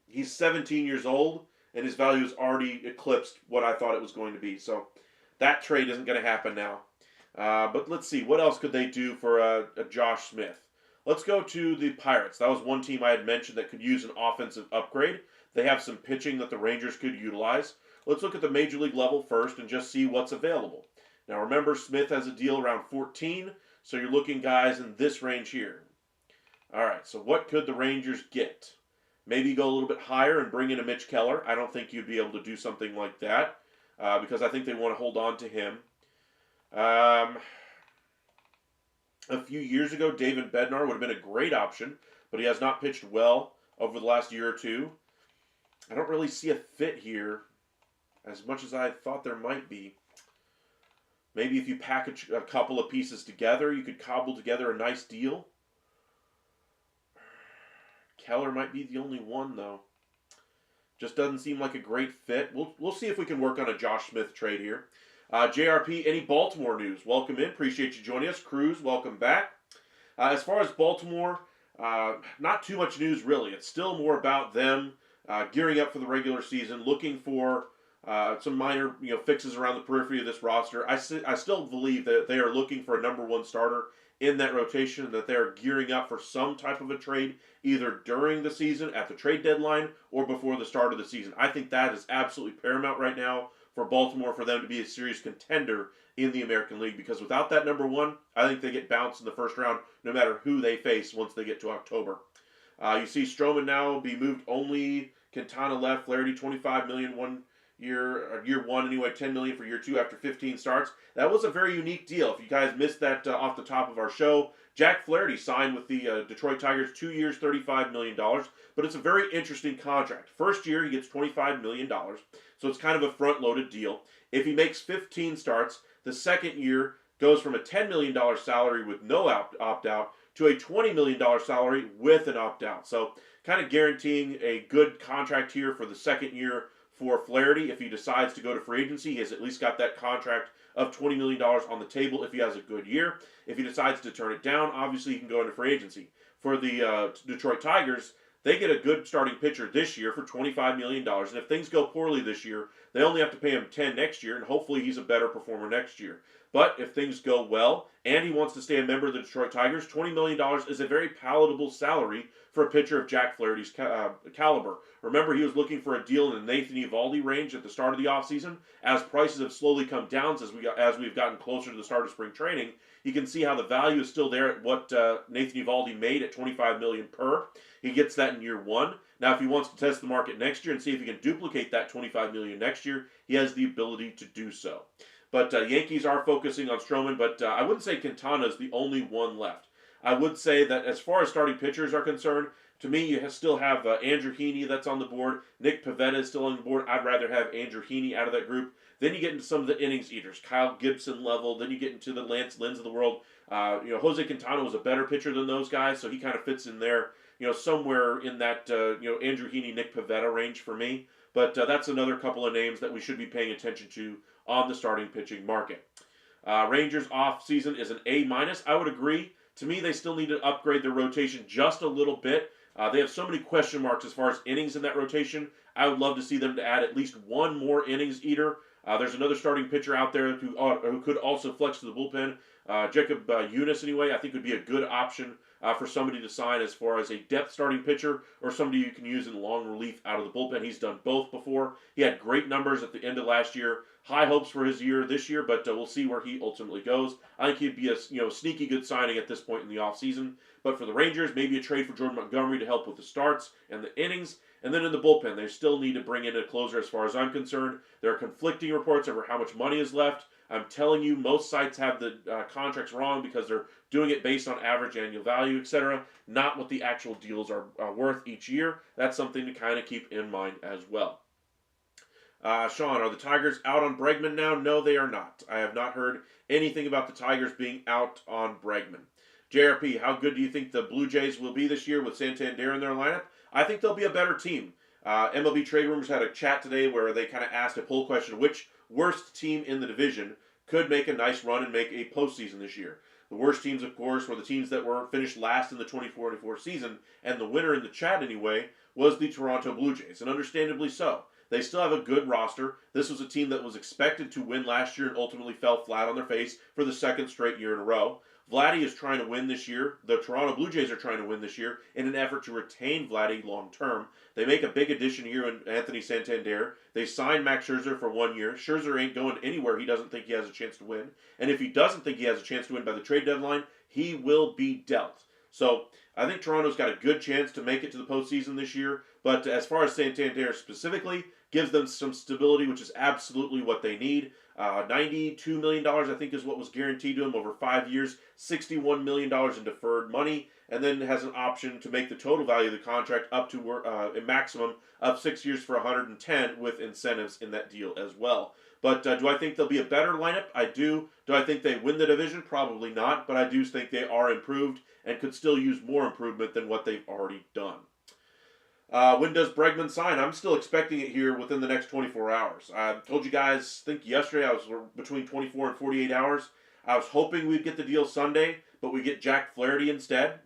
He's 17 years old, and his value has already eclipsed what I thought it was going to be. So that trade isn't going to happen now. But let's see, what else could they do for a Josh Smith? Let's go to the Pirates. That was one team I had mentioned that could use an offensive upgrade. They have some pitching that the Rangers could utilize. Let's look at the Major League level first and just see what's available. Now remember, Smith has a deal around 14, so you're looking guys in this range here. All right, so what could the Rangers get? Maybe go a little bit higher and bring in a Mitch Keller. I don't think you'd be able to do something like that because I think they want to hold on to him. A few years ago, David Bednar would have been a great option, but he has not pitched well over the last year or two. I don't really see a fit here as much as I thought there might be. Maybe if you package a couple of pieces together, you could cobble together a nice deal. Keller might be the only one, though. Just doesn't seem like a great fit. We'll see if we can work on a Josh Smith trade here. JRP, any Baltimore news? Welcome in. Appreciate you joining us. Cruz, welcome back. As far as Baltimore, not too much news, really. It's still more about them gearing up for the regular season, looking for some minor fixes around the periphery of this roster. I still believe that they are looking for a number one starter in that rotation, that they're gearing up for some type of a trade either during the season, at the trade deadline, or before the start of the season. I think that is absolutely paramount right now for Baltimore, for them to be a serious contender in the American League, because without that number one, I think they get bounced in the first round no matter who they face once they get to October. You see Stroman now be moved only. Quintana left. Flaherty, $25 million 1 year, year one anyway, $10 million for year two after 15 starts. That was a very unique deal. If you guys missed that off the top of our show, Jack Flaherty signed with the Detroit Tigers, 2 years, $35 million. But it's a very interesting contract. First year, he gets $25 million. So it's kind of a front-loaded deal. If he makes 15 starts, the second year goes from a $10 million salary with no opt-out to a $20 million salary with an opt-out. So kind of guaranteeing a good contract here for the second year for Flaherty. If he decides to go to free agency, he has at least got that contract of $20 million on the table if he has a good year. If he decides to turn it down, obviously he can go into free agency. For the Detroit Tigers, they get a good starting pitcher this year for $25 million. And if things go poorly this year, they only have to pay him $10 next year, and hopefully he's a better performer next year. But if things go well and he wants to stay a member of the Detroit Tigers, $20 million is a very palatable salary for a pitcher of Jack Flaherty's caliber. Remember, he was looking for a deal in the Nathan Eovaldi range at the start of the offseason. As prices have slowly come down as we've gotten closer to the start of spring training, you can see how the value is still there at what Nathan Eovaldi made at $25 million per. He gets that in year one. Now, if he wants to test the market next year and see if he can duplicate that $25 million next year, he has the ability to do so. But Yankees are focusing on Stroman, but I wouldn't say Quintana is the only one left. I would say that as far as starting pitchers are concerned, to me, you still have Andrew Heaney that's on the board. Nick Pivetta is still on the board. I'd rather have Andrew Heaney out of that group. Then you get into some of the innings eaters, Kyle Gibson level. Then you get into the Lance Lynn's of the world. Jose Quintana was a better pitcher than those guys, so he kind of fits in there, somewhere in that Andrew Heaney, Nick Pivetta range for me. But that's another couple of names that we should be paying attention to on the starting pitching market. Rangers off season is an A-. I would agree. To me, they still need to upgrade their rotation just a little bit. They have so many question marks as far as innings in that rotation. I would love to see them to add at least one more innings eater. There's another starting pitcher out there who could also flex to the bullpen. Jacob Eunice, anyway, I think would be a good option for somebody to sign as far as a depth starting pitcher or somebody you can use in long relief out of the bullpen. He's done both before. He had great numbers at the end of last year. High hopes for his year this year, but we'll see where he ultimately goes. I think he'd be a sneaky good signing at this point in the offseason. But for the Rangers, maybe a trade for Jordan Montgomery to help with the starts and the innings. And then in the bullpen, they still need to bring in a closer as far as I'm concerned. There are conflicting reports over how much money is left. I'm telling you, most sites have the contracts wrong because they're doing it based on average annual value, etc., not what the actual deals are worth each year. That's something to kind of keep in mind as well. Sean, are the Tigers out on Bregman now? No, they are not. I have not heard anything about the Tigers being out on Bregman. JRP, how good do you think the Blue Jays will be this year with Santander in their lineup? I think they'll be a better team. MLB Trade Rumors had a chat today where they kind of asked a poll question, which worst team in the division could make a nice run and make a postseason this year. The worst teams, of course, were the teams that were finished last in the 24-24 season, and the winner in the chat anyway was the Toronto Blue Jays, and understandably so. They still have a good roster. This was a team that was expected to win last year and ultimately fell flat on their face for the second straight year in a row. Vladdy is trying to win this year. The Toronto Blue Jays are trying to win this year in an effort to retain Vladdy long term. They make a big addition here in Anthony Santander. They signed Max Scherzer for 1 year. Scherzer ain't going anywhere he doesn't think he has a chance to win. And if he doesn't think he has a chance to win by the trade deadline, he will be dealt. So I think Toronto's got a good chance to make it to the postseason this year. But as far as Santander specifically, gives them some stability, which is absolutely what they need. $92 million, I think, is what was guaranteed to him over 5 years. $61 million in deferred money, and then has an option to make the total value of the contract up to a maximum of 6 years for $110 with incentives in that deal as well. But do I think they'll be a better lineup? I do. Do I think they win the division? Probably not, but I do think they are improved and could still use more improvement than what they've already done. When does Bregman sign? I'm still expecting it here within the next 24 hours. I told you guys, I think yesterday I was between 24 and 48 hours. I was hoping we'd get the deal Sunday, but we get Jack Flaherty instead.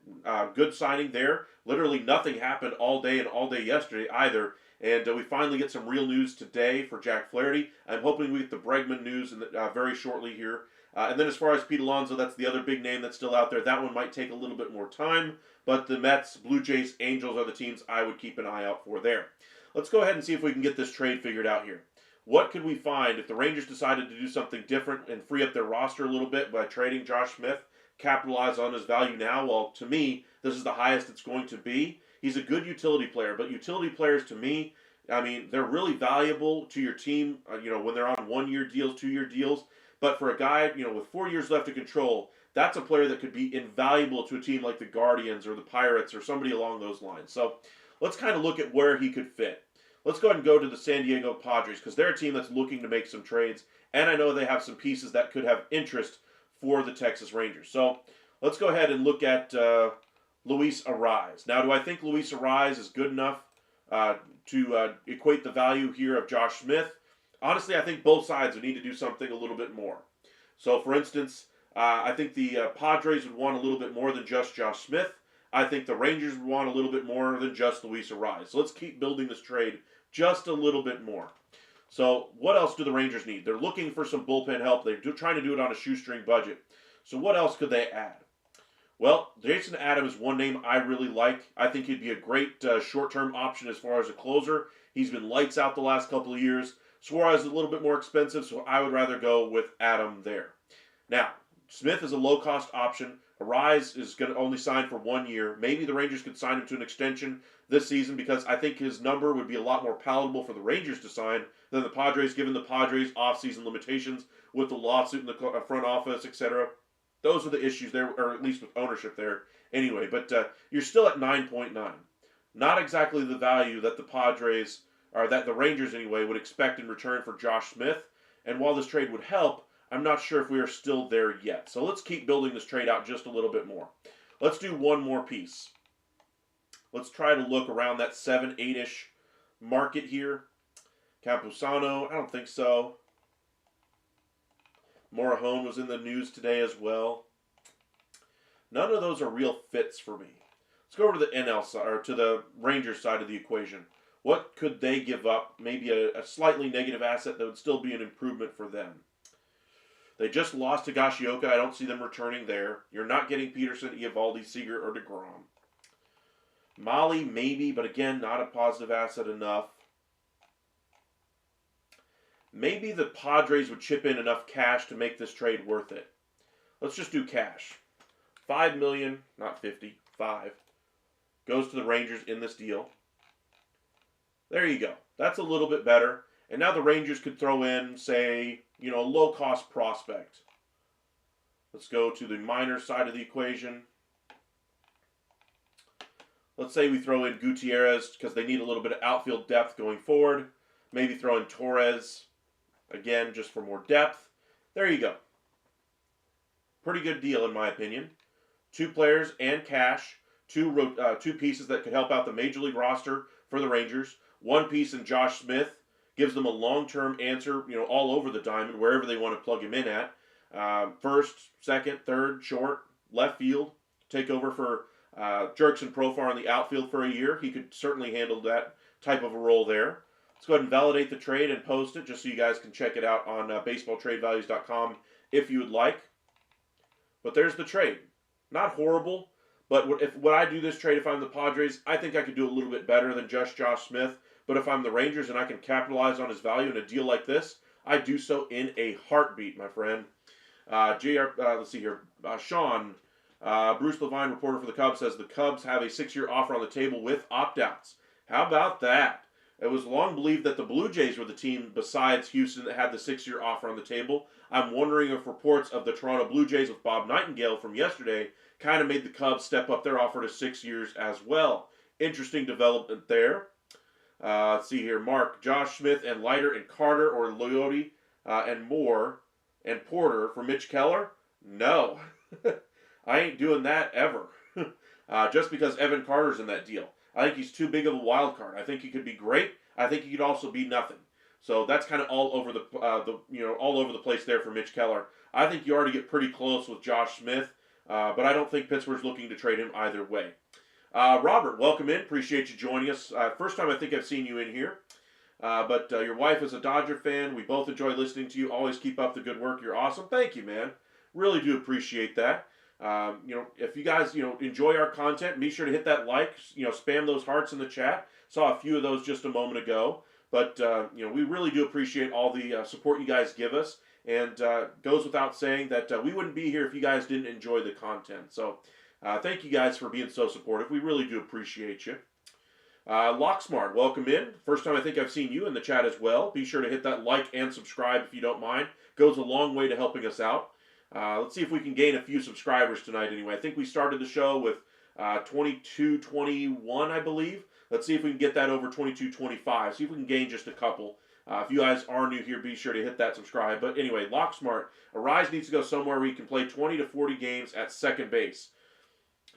Good signing there. Literally nothing happened all day and all day yesterday either. And we finally get some real news today for Jack Flaherty. I'm hoping we get the Bregman news very shortly here. And then as far as Pete Alonso, that's the other big name that's still out there. That one might take a little bit more time. But the Mets, Blue Jays, Angels are the teams I would keep an eye out for there. Let's go ahead and see if we can get this trade figured out here. What could we find if the Rangers decided to do something different and free up their roster a little bit by trading Josh Smith, capitalize on his value now? Well, to me, this is the highest it's going to be. He's a good utility player, but utility players to me, I mean, they're really valuable to your team, when they're on 1-year deals, 2-year deals. But for a guy, with 4 years left to control, that's a player that could be invaluable to a team like the Guardians or the Pirates or somebody along those lines. So let's kind of look at where he could fit. Let's go ahead and go to the San Diego Padres because they're a team that's looking to make some trades, and I know they have some pieces that could have interest for the Texas Rangers. So let's go ahead and look at Luis Arraez. Now, do I think Luis Arraez is good enough to equate the value here of Josh Smith? Honestly, I think both sides would need to do something a little bit more. So, for instance, I think the Padres would want a little bit more than just Josh Smith. I think the Rangers would want a little bit more than just Luis Arraez. So let's keep building this trade just a little bit more. So what else do the Rangers need? They're looking for some bullpen help. They're trying to do it on a shoestring budget. So what else could they add? Well, Jason Adams is one name I really like. I think he'd be a great short-term option as far as a closer. He's been lights out the last couple of years. Suarez is a little bit more expensive, so I would rather go with Adam there. Now, Smith is a low-cost option. Arraez is going to only sign for 1 year. Maybe the Rangers could sign him to an extension this season because I think his number would be a lot more palatable for the Rangers to sign than the Padres, given the Padres' offseason limitations with the lawsuit in the front office, etc. Those are the issues there, or at least with ownership there. Anyway, but you're still at 9.9. Not exactly the value that the Padres, or that the Rangers anyway, would expect in return for Josh Smith. And while this trade would help, I'm not sure if we are still there yet. So let's keep building this trade out just a little bit more. Let's do one more piece. Let's try to look around that 7, 8-ish market here. Campusano, I don't think so. Morahone was in the news today as well. None of those are real fits for me. Let's go over to the NL side, or to the Rangers side of the equation. What could they give up? Maybe a slightly negative asset that would still be an improvement for them. They just lost to Higashioka. I don't see them returning there. You're not getting Peterson, Eovaldi, Seager, or DeGrom. Molly, maybe, but again, not a positive asset enough. Maybe the Padres would chip in enough cash to make this trade worth it. Let's just do cash. $5 million, not 50, 5, goes to the Rangers in this deal. There you go. That's a little bit better. And now the Rangers could throw in, say, a low-cost prospect. Let's go to the minor side of the equation. Let's say we throw in Gutierrez because they need a little bit of outfield depth going forward. Maybe throw in Torres, again, just for more depth. There you go. Pretty good deal, in my opinion. 2 players and cash. 2 pieces that could help out the Major League roster for the Rangers. 1 piece in Josh Smith. Gives them a long-term answer, all over the diamond, wherever they want to plug him in at. First, second, third, short, left field. Take over for Jurickson Profar in the outfield for a year. He could certainly handle that type of a role there. Let's go ahead and validate the trade and post it just so you guys can check it out on baseballtradevalues.com if you would like. But there's the trade. Not horrible, but when I do this trade, if I'm the Padres, I think I could do a little bit better than just Josh Smith. But if I'm the Rangers and I can capitalize on his value in a deal like this, I do so in a heartbeat, my friend. Let's see here. Sean, Bruce Levine, reporter for the Cubs, says the Cubs have a 6-year offer on the table with opt-outs. How about that? It was long believed that the Blue Jays were the team besides Houston that had the 6-year offer on the table. I'm wondering if reports of the Toronto Blue Jays with Bob Nightingale from yesterday kind of made the Cubs step up their offer to 6 years as well. Interesting development there. Let's see here. Mark, Josh Smith and Leiter and Carter or Loyote and Moore and Porter for Mitch Keller? No. I ain't doing that ever. Just because Evan Carter's in that deal. I think he's too big of a wild card. I think he could be great. I think he could also be nothing. So that's kind of all over the place there for Mitch Keller. I think you already get pretty close with Josh Smith, but I don't think Pittsburgh's looking to trade him either way. Robert, welcome in. Appreciate you joining us. First time I think I've seen you in here. But your wife is a Dodger fan. We both enjoy listening to you. Always keep up the good work. You're awesome. Thank you, man. Really do appreciate that. If you guys, enjoy our content, be sure to hit that like. Spam those hearts in the chat. Saw a few of those just a moment ago. But we really do appreciate all the support you guys give us. And goes without saying that we wouldn't be here if you guys didn't enjoy the content. So thank you guys for being so supportive. We really do appreciate you. Locksmart, welcome in. First time I think I've seen you in the chat as well. Be sure to hit that like and subscribe if you don't mind. Goes a long way to helping us out. Let's see if we can gain a few subscribers tonight anyway. I think we started the show with 2221, I believe. Let's see if we can get that over 2225. See if we can gain just a couple. If you guys are new here, be sure to hit that subscribe. But anyway, Locksmart, Arise needs to go somewhere where he can play 20 to 40 games at second base.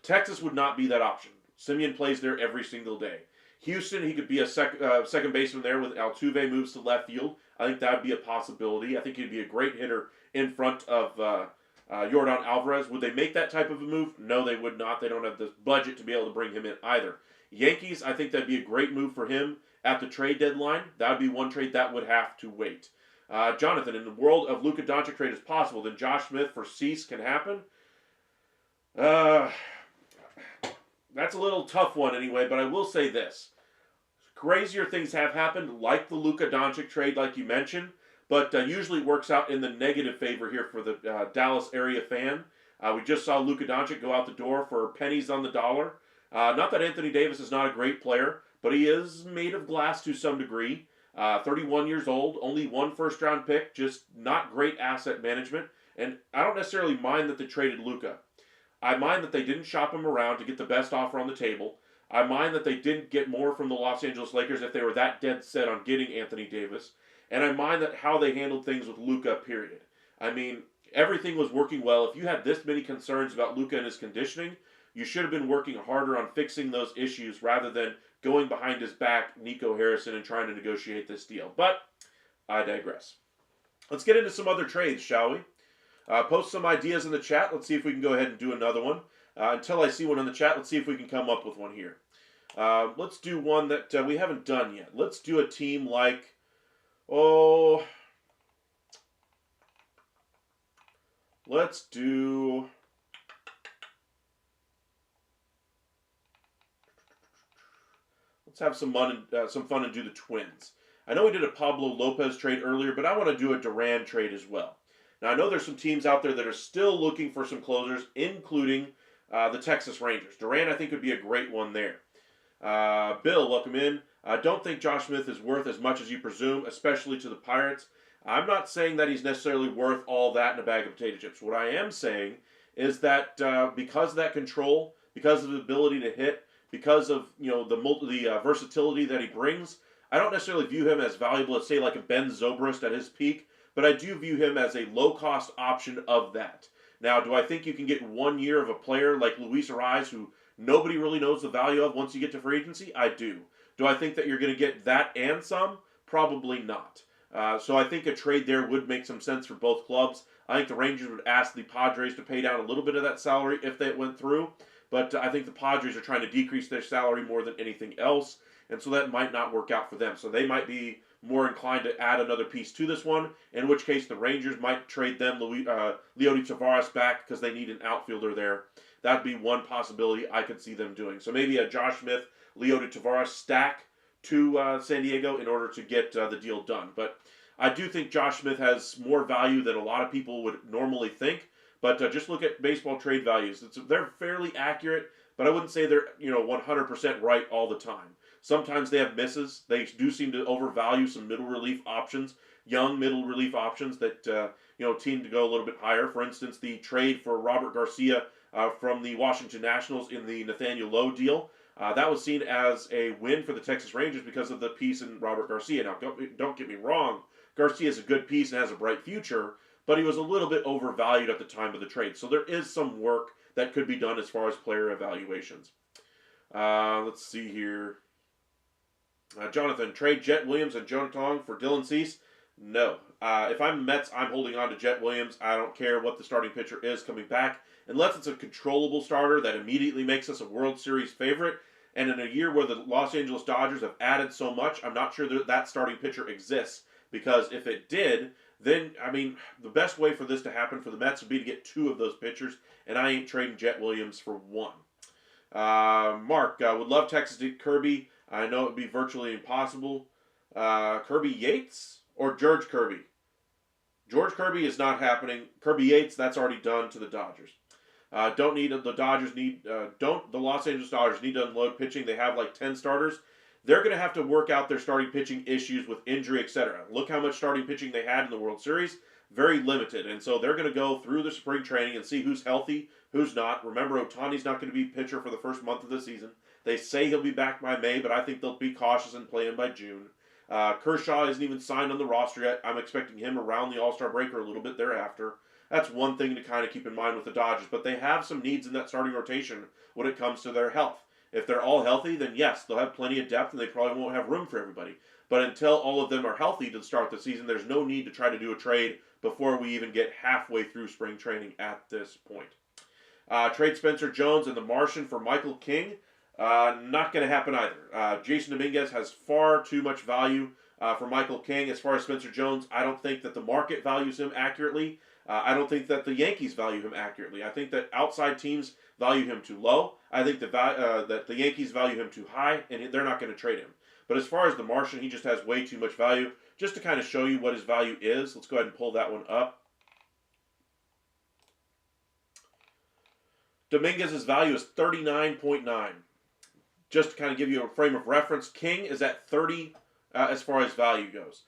Texas would not be that option. Simeon plays there every single day. Houston, he could be a second baseman there with Altuve moves to left field. I think that would be a possibility. I think he'd be a great hitter in front of Yordan Alvarez. Would they make that type of a move? No, they would not. They don't have the budget to be able to bring him in either. Yankees, I think that'd be a great move for him at the trade deadline. That would be one trade that would have to wait. Jonathan, in the world of Luka Doncic trade is possible, then Josh Smith for Cease can happen? That's a little tough one anyway, but I will say this. Crazier things have happened, like the Luka Doncic trade, like you mentioned, but usually it works out in the negative favor here for the Dallas area fan. We just saw Luka Doncic go out the door for pennies on the dollar. Not that Anthony Davis is not a great player, but he is made of glass to some degree. 31 years old, only one first-round pick, just not great asset management. And I don't necessarily mind that they traded Luka. I mind that they didn't shop him around to get the best offer on the table. I mind that they didn't get more from the Los Angeles Lakers if they were that dead set on getting Anthony Davis. And I mind that how they handled things with Luka, period. I mean, everything was working well. If you had this many concerns about Luka and his conditioning, you should have been working harder on fixing those issues rather than going behind his back, Nico Harrison, and trying to negotiate this deal. But I digress. Let's get into some other trades, shall we? Post some ideas in the chat. Let's see if we can go ahead and do another one. Until I see one in the chat, let's see if we can come up with one here. Let's do one that we haven't done yet. Let's do a team like, let's have some fun and do the Twins. I know we did a Pablo Lopez trade earlier, but I want to do a Duran trade as well. Now, I know there's some teams out there that are still looking for some closers, including the Texas Rangers. Duran, I think, would be a great one there. Bill, welcome in. I don't think Josh Smith is worth as much as you presume, especially to the Pirates. I'm not saying that he's necessarily worth all that in a bag of potato chips. What I am saying is that because of that control, because of the ability to hit, because of the versatility that he brings, I don't necessarily view him as valuable as, say, like a Ben Zobrist at his peak, but I do view him as a low-cost option of that. Now, do I think you can get 1 year of a player like Luis Ariz, who nobody really knows the value of once you get to free agency? I do. Do I think that you're going to get that and some? Probably not. So I think a trade there would make some sense for both clubs. I think the Rangers would ask the Padres to pay down a little bit of that salary if that went through, but I think the Padres are trying to decrease their salary more than anything else, and so that might not work out for them. So they might be more inclined to add another piece to this one, in which case the Rangers might trade them Leody Taveras back because they need an outfielder there. That'd be one possibility I could see them doing. So maybe a Josh Smith, Leody Taveras stack to San Diego in order to get the deal done. But I do think Josh Smith has more value than a lot of people would normally think. But just look at baseball trade values. They're fairly accurate, but I wouldn't say they're 100% right all the time. Sometimes they have misses. They do seem to overvalue some middle relief options, young middle relief options that seem to go a little bit higher. For instance, the trade for Robert Garcia from the Washington Nationals in the Nathaniel Lowe deal. That was seen as a win for the Texas Rangers because of the piece in Robert Garcia. Now, don't get me wrong. Garcia is a good piece and has a bright future, but he was a little bit overvalued at the time of the trade. So there is some work that could be done as far as player evaluations. Let's see here. Jonathan, trade Jet Williams and Jonah Tong for Dylan Cease? No. If I'm Mets, I'm holding on to Jet Williams. I don't care what the starting pitcher is coming back, unless it's a controllable starter that immediately makes us a World Series favorite. And in a year where the Los Angeles Dodgers have added so much, I'm not sure that that starting pitcher exists. Because if it did, then, I mean, the best way for this to happen for the Mets would be to get 2 of those pitchers, and I ain't trading Jet Williams for 1. Mark, would love Texas to Kirby. I know it would be virtually impossible. Kirby Yates or George Kirby? George Kirby is not happening. Kirby Yates, that's already done to the Dodgers. Don't need the Dodgers need don't the Los Angeles Dodgers need to unload pitching. They have like 10 starters. They're going to have to work out their starting pitching issues with injury, etc. Look how much starting pitching they had in the World Series. Very limited. And so they're going to go through the spring training and see who's healthy, who's not. Remember, Ohtani's not going to be pitcher for the first month of the season. They say he'll be back by May, but I think they'll be cautious and play him by June. Kershaw isn't even signed on the roster yet. I'm expecting him around the All-Star break or a little bit thereafter. That's one thing to kind of keep in mind with the Dodgers. But they have some needs in that starting rotation when it comes to their health. If they're all healthy, then yes, they'll have plenty of depth and they probably won't have room for everybody. But until all of them are healthy to start the season, there's no need to try to do a trade before we even get halfway through spring training at this point. Trade Spencer Jones and the Martian for Michael King. Not going to happen either. Jason Dominguez has far too much value for Michael King. As far as Spencer Jones, I don't think that the market values him accurately. I don't think that the Yankees value him accurately. I think that outside teams value him too low. I think that the Yankees value him too high, and they're not going to trade him. But as far as the Martian, he just has way too much value. Just to kind of show you what his value is, let's go ahead and pull that one up. Dominguez's value is 39.9. Just to kind of give you a frame of reference, King is at 30 as far as value goes.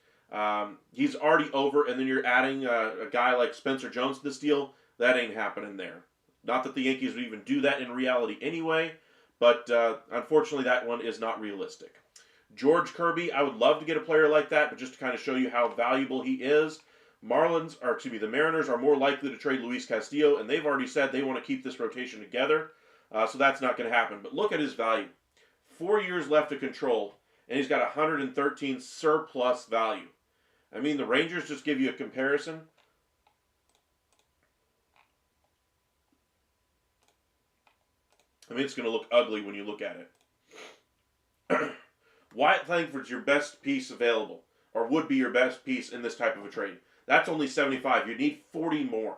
He's already over, and then you're adding a guy like Spencer Jones to this deal. That ain't happening there. Not that the Yankees would even do that in reality anyway, but unfortunately that one is not realistic. George Kirby, I would love to get a player like that, but just to kind of show you how valuable he is, the Mariners are more likely to trade Luis Castillo, and they've already said they want to keep this rotation together, so that's not going to happen. But look at his value. 4 years left to control, and he's got 113 surplus value. I mean, the Rangers, just give you a comparison. I mean, it's going to look ugly when you look at it. Wyatt Langford's your best piece available, or would be your best piece in this type of a trade. That's only 75. You need 40 more.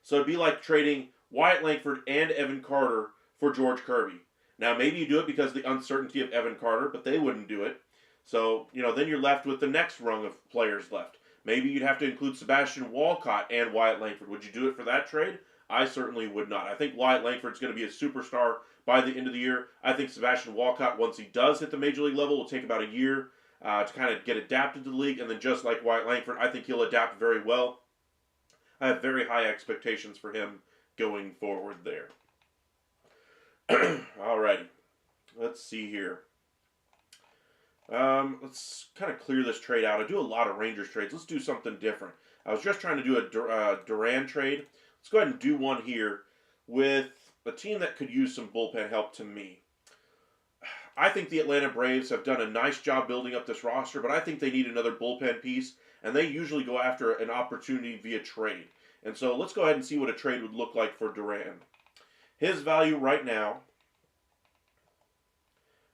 So it'd be like trading Wyatt Langford and Evan Carter for George Kirby. Now, maybe you do it because of the uncertainty of Evan Carter, but they wouldn't do it. So, then you're left with the next rung of players left. Maybe you'd have to include Sebastian Walcott and Wyatt Langford. Would you do it for that trade? I certainly would not. I think Wyatt Langford's going to be a superstar by the end of the year. I think Sebastian Walcott, once he does hit the major league level, will take about a year to kind of get adapted to the league. And then just like Wyatt Langford, I think he'll adapt very well. I have very high expectations for him going forward there. Alrighty. Let's see here. Let's kind of clear this trade out. I do a lot of Rangers trades. Let's do something different. I was just trying to do a Duran trade. Let's go ahead and do one here with a team that could use some bullpen help to me. I think the Atlanta Braves have done a nice job building up this roster, but I think they need another bullpen piece, and they usually go after an opportunity via trade. And so let's go ahead and see what a trade would look like for Duran. His value right now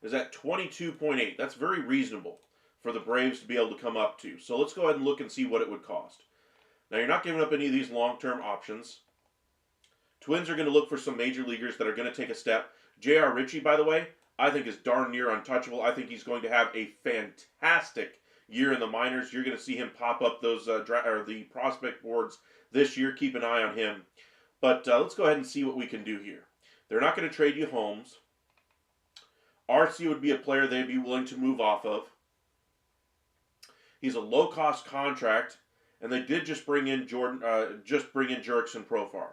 is at 22.8. That's very reasonable for the Braves to be able to come up to. So let's go ahead and look and see what it would cost. Now, you're not giving up any of these long-term options. Twins are going to look for some major leaguers that are going to take a step. J.R. Ritchie, by the way, I think is darn near untouchable. I think he's going to have a fantastic year in the minors. You're going to see him pop up those the prospect boards this year. Keep an eye on him. But let's go ahead and see what we can do here. They're not going to trade you Holmes. RC would be a player they'd be willing to move off of. He's a low-cost contract, and they did just bring in Jurickson Profar.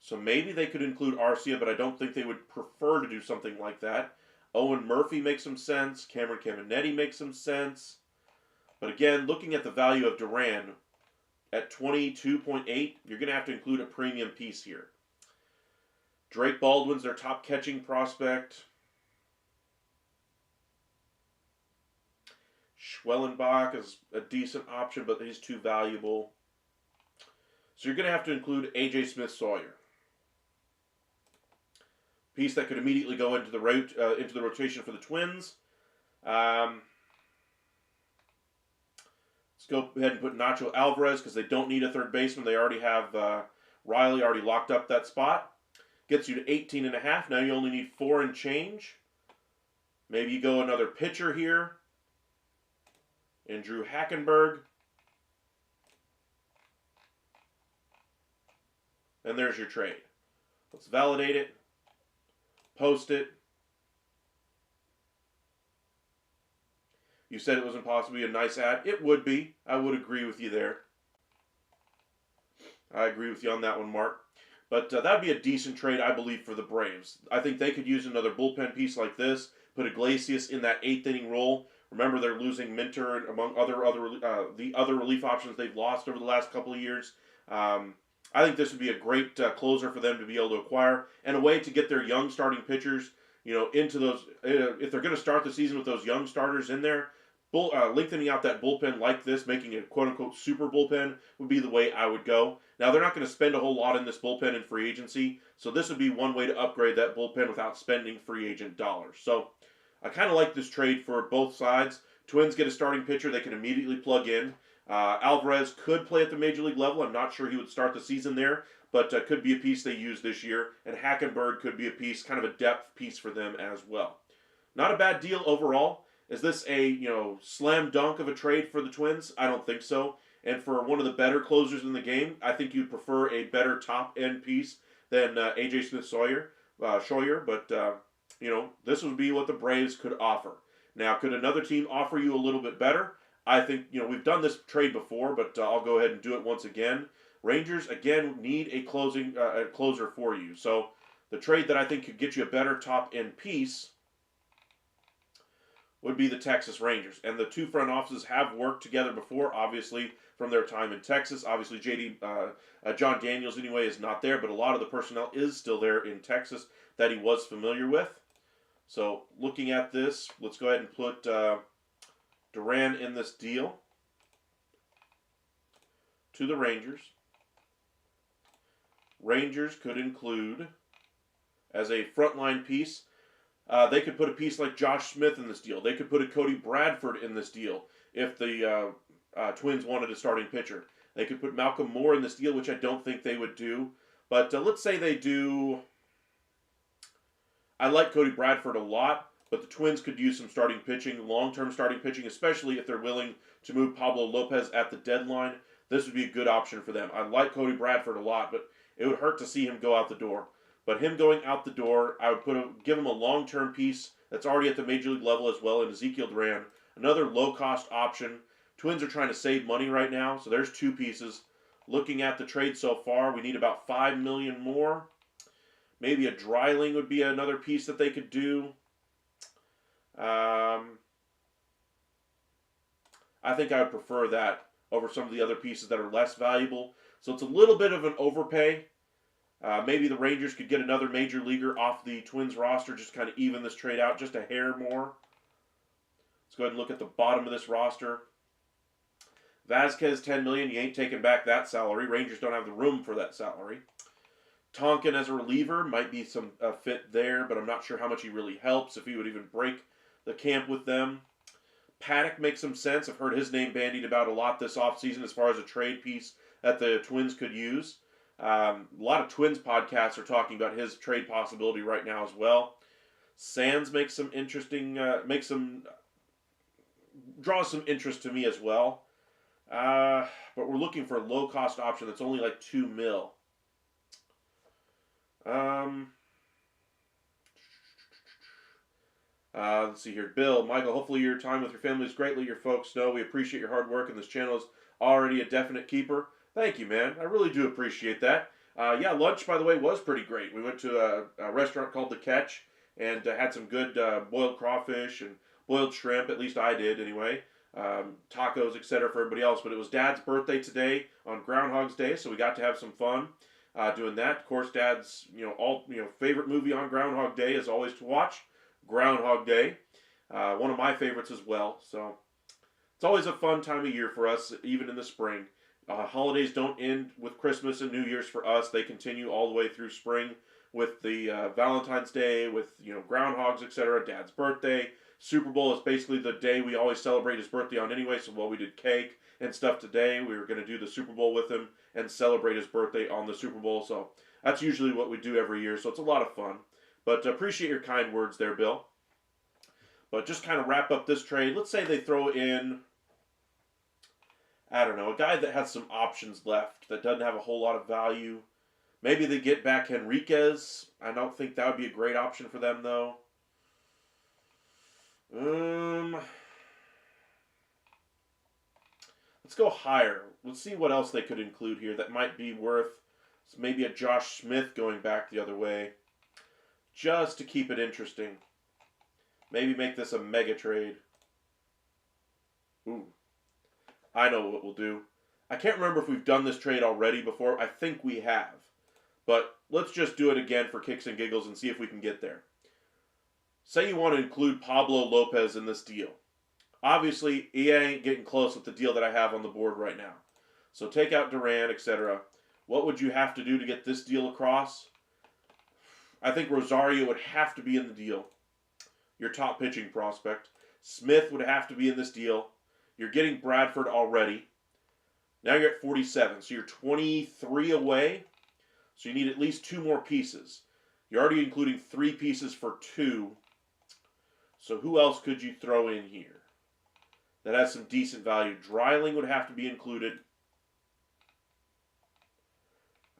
So maybe they could include Arcia, but I don't think they would prefer to do something like that. Owen Murphy makes some sense. Cameron Caminetti makes some sense. But again, looking at the value of Duran at 22.8, you're going to have to include a premium piece here. Drake Baldwin's their top catching prospect. Schwellenbach is a decent option, but he's too valuable. So you're going to have to include A.J. Smith-Sawyer. Piece that could immediately go into the rotation for the Twins. Let's go ahead and put Nacho Alvarez because they don't need a third baseman. They already have Riley already locked up that spot. Gets you to 18.5. Now you only need 4 and change. Maybe you go another pitcher here. And Drew Hackenberg. And there's your trade. Let's validate it. Post it. You said it was impossible to be a nice ad. It would be. I would agree with you there. I agree with you on that one, Mark. But that would be a decent trade, I believe, for the Braves. I think they could use another bullpen piece like this. Put Iglesias in that 8th inning role. Remember, they're losing Minter and among the other relief options they've lost over the last couple of years. I think this would be a great closer for them to be able to acquire and a way to get their young starting pitchers, into those. If they're going to start the season with those young starters in there, lengthening out that bullpen like this, making it a quote-unquote super bullpen would be the way I would go. Now, they're not going to spend a whole lot in this bullpen in free agency, so this would be one way to upgrade that bullpen without spending free agent dollars. So I kind of like this trade for both sides. Twins get a starting pitcher they can immediately plug in. Alvarez could play at the major league level. I'm not sure he would start the season there, but could be a piece they use this year. And Hackenberg could be a piece, kind of a depth piece for them as well. Not a bad deal overall. Is this a slam dunk of a trade for the Twins? I don't think so. And for one of the better closers in the game, I think you'd prefer a better top end piece than A.J. Smith-Sawyer. But this would be what the Braves could offer. Now, could another team offer you a little bit better? I think we've done this trade before, but I'll go ahead and do it once again. Rangers again need a closer for you. So the trade that I think could get you a better top end piece would be the Texas Rangers. And the two front offices have worked together before, obviously, from their time in Texas. Obviously, John Daniels, anyway, is not there, but a lot of the personnel is still there in Texas that he was familiar with. So, looking at this, let's go ahead and put Duran in this deal to the Rangers. Rangers could include, as a frontline piece, they could put a piece like Josh Smith in this deal. They could put a Cody Bradford in this deal if the Twins wanted a starting pitcher. They could put Malcolm Moore in this deal, which I don't think they would do. But let's say they do. I like Cody Bradford a lot, but the Twins could use some starting pitching, long-term starting pitching, especially if they're willing to move Pablo Lopez at the deadline. This would be a good option for them. I like Cody Bradford a lot, but it would hurt to see him go out the door. But him going out the door, I would give him a long-term piece that's already at the major league level as well in Ezekiel Duran. Another low-cost option. Twins are trying to save money right now, so there's 2 pieces. Looking at the trade so far, we need about $5 million more. Maybe a Dreiling would be another piece that they could do. I think I would prefer that over some of the other pieces that are less valuable. So it's a little bit of an overpay. Maybe the Rangers could get another major leaguer off the Twins roster, just kind of even this trade out just a hair more. Let's go ahead and look at the bottom of this roster. Vasquez, $10 million. You ain't taking back that salary. Rangers don't have the room for that salary. Tonkin as a reliever might be some fit there, but I'm not sure how much he really helps, if he would even break the camp with them. Paddock makes some sense. I've heard his name bandied about a lot this offseason as far as a trade piece that the Twins could use. A lot of Twins podcasts are talking about his trade possibility right now as well. Sands makes some interesting, draws some interest to me as well. But we're looking for a low-cost option that's only like $2 million. Let's see here. Bill, Michael, hopefully your time with your family is great. Let your folks know we appreciate your hard work, and this channel is already a definite keeper. Thank you, man. I really do appreciate that. Lunch, by the way, was pretty great. We went to a restaurant called The Catch and had some good boiled crawfish and boiled shrimp. At least I did, anyway. Tacos, etc. for everybody else. But it was Dad's birthday today on Groundhog's Day, so we got to have some fun doing that. Of course, Dad's favorite movie on Groundhog Day is always to watch Groundhog Day. One of my favorites as well. So It's always a fun time of year for us, even in the spring. Holidays don't end with Christmas and New Year's for us. They continue all the way through spring with the Valentine's Day, with groundhogs, etc. Dad's birthday, Super Bowl is basically the day we always celebrate his birthday on anyway. So while we did cake and stuff today, we were going to do the Super Bowl with him and celebrate his birthday on the Super Bowl. So that's usually what we do every year. So it's a lot of fun. But appreciate your kind words there, Bill. But just kind of wrap up this trade. Let's say they throw in, I don't know, a guy that has some options left that doesn't have a whole lot of value. Maybe they get back Henriquez. I don't think that would be a great option for them, though. Let's go higher. Let's see what else they could include here that might be worth maybe a Josh Smith going back the other way. Just to keep it interesting. Maybe make this a mega trade. Ooh. I know what we'll do. I can't remember if we've done this trade already before. I think we have. But let's just do it again for kicks and giggles and see if we can get there. Say you want to include Pablo Lopez in this deal. Obviously, he ain't getting close with the deal that I have on the board right now. So take out Duran, etc. What would you have to do to get this deal across? I think Rosario would have to be in the deal. Your top pitching prospect. Smith would have to be in this deal. You're getting Bradford already. Now you're at 47, so you're 23 away. So you need at least 2 more pieces. You're already including 3 pieces for 2. So who else could you throw in here that has some decent value? Dreiling would have to be included.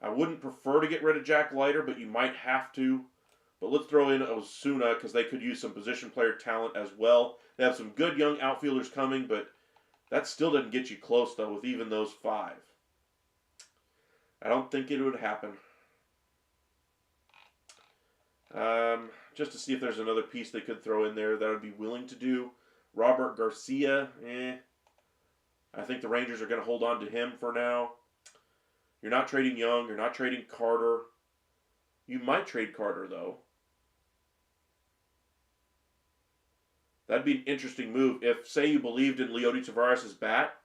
I wouldn't prefer to get rid of Jack Leiter, but you might have to. But let's throw in Osuna because they could use some position player talent as well. They have some good young outfielders coming, but that still doesn't get you close, though, with even those 5. I don't think it would happen. Just to see if there's another piece they could throw in there that I'd be willing to do. Robert Garcia, I think the Rangers are going to hold on to him for now. You're not trading Young. You're not trading Carter. You might trade Carter, though. That'd be an interesting move. If, say, you believed in Leody Tavares' bat,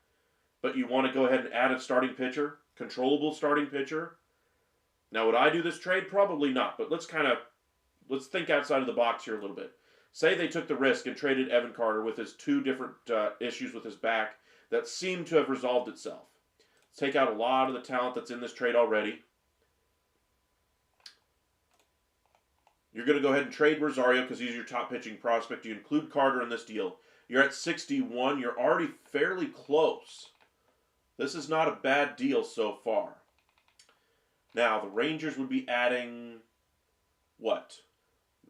but you want to go ahead and add a starting pitcher, controllable starting pitcher. Now, would I do this trade? Probably not, but let's think outside of the box here a little bit. Say they took the risk and traded Evan Carter with his 2 different issues with his back that seem to have resolved itself. Let's take out a lot of the talent that's in this trade already. You're going to go ahead and trade Rosario because he's your top pitching prospect. You include Carter in this deal. You're at 61. You're already fairly close. This is not a bad deal so far. Now, the Rangers would be adding, what?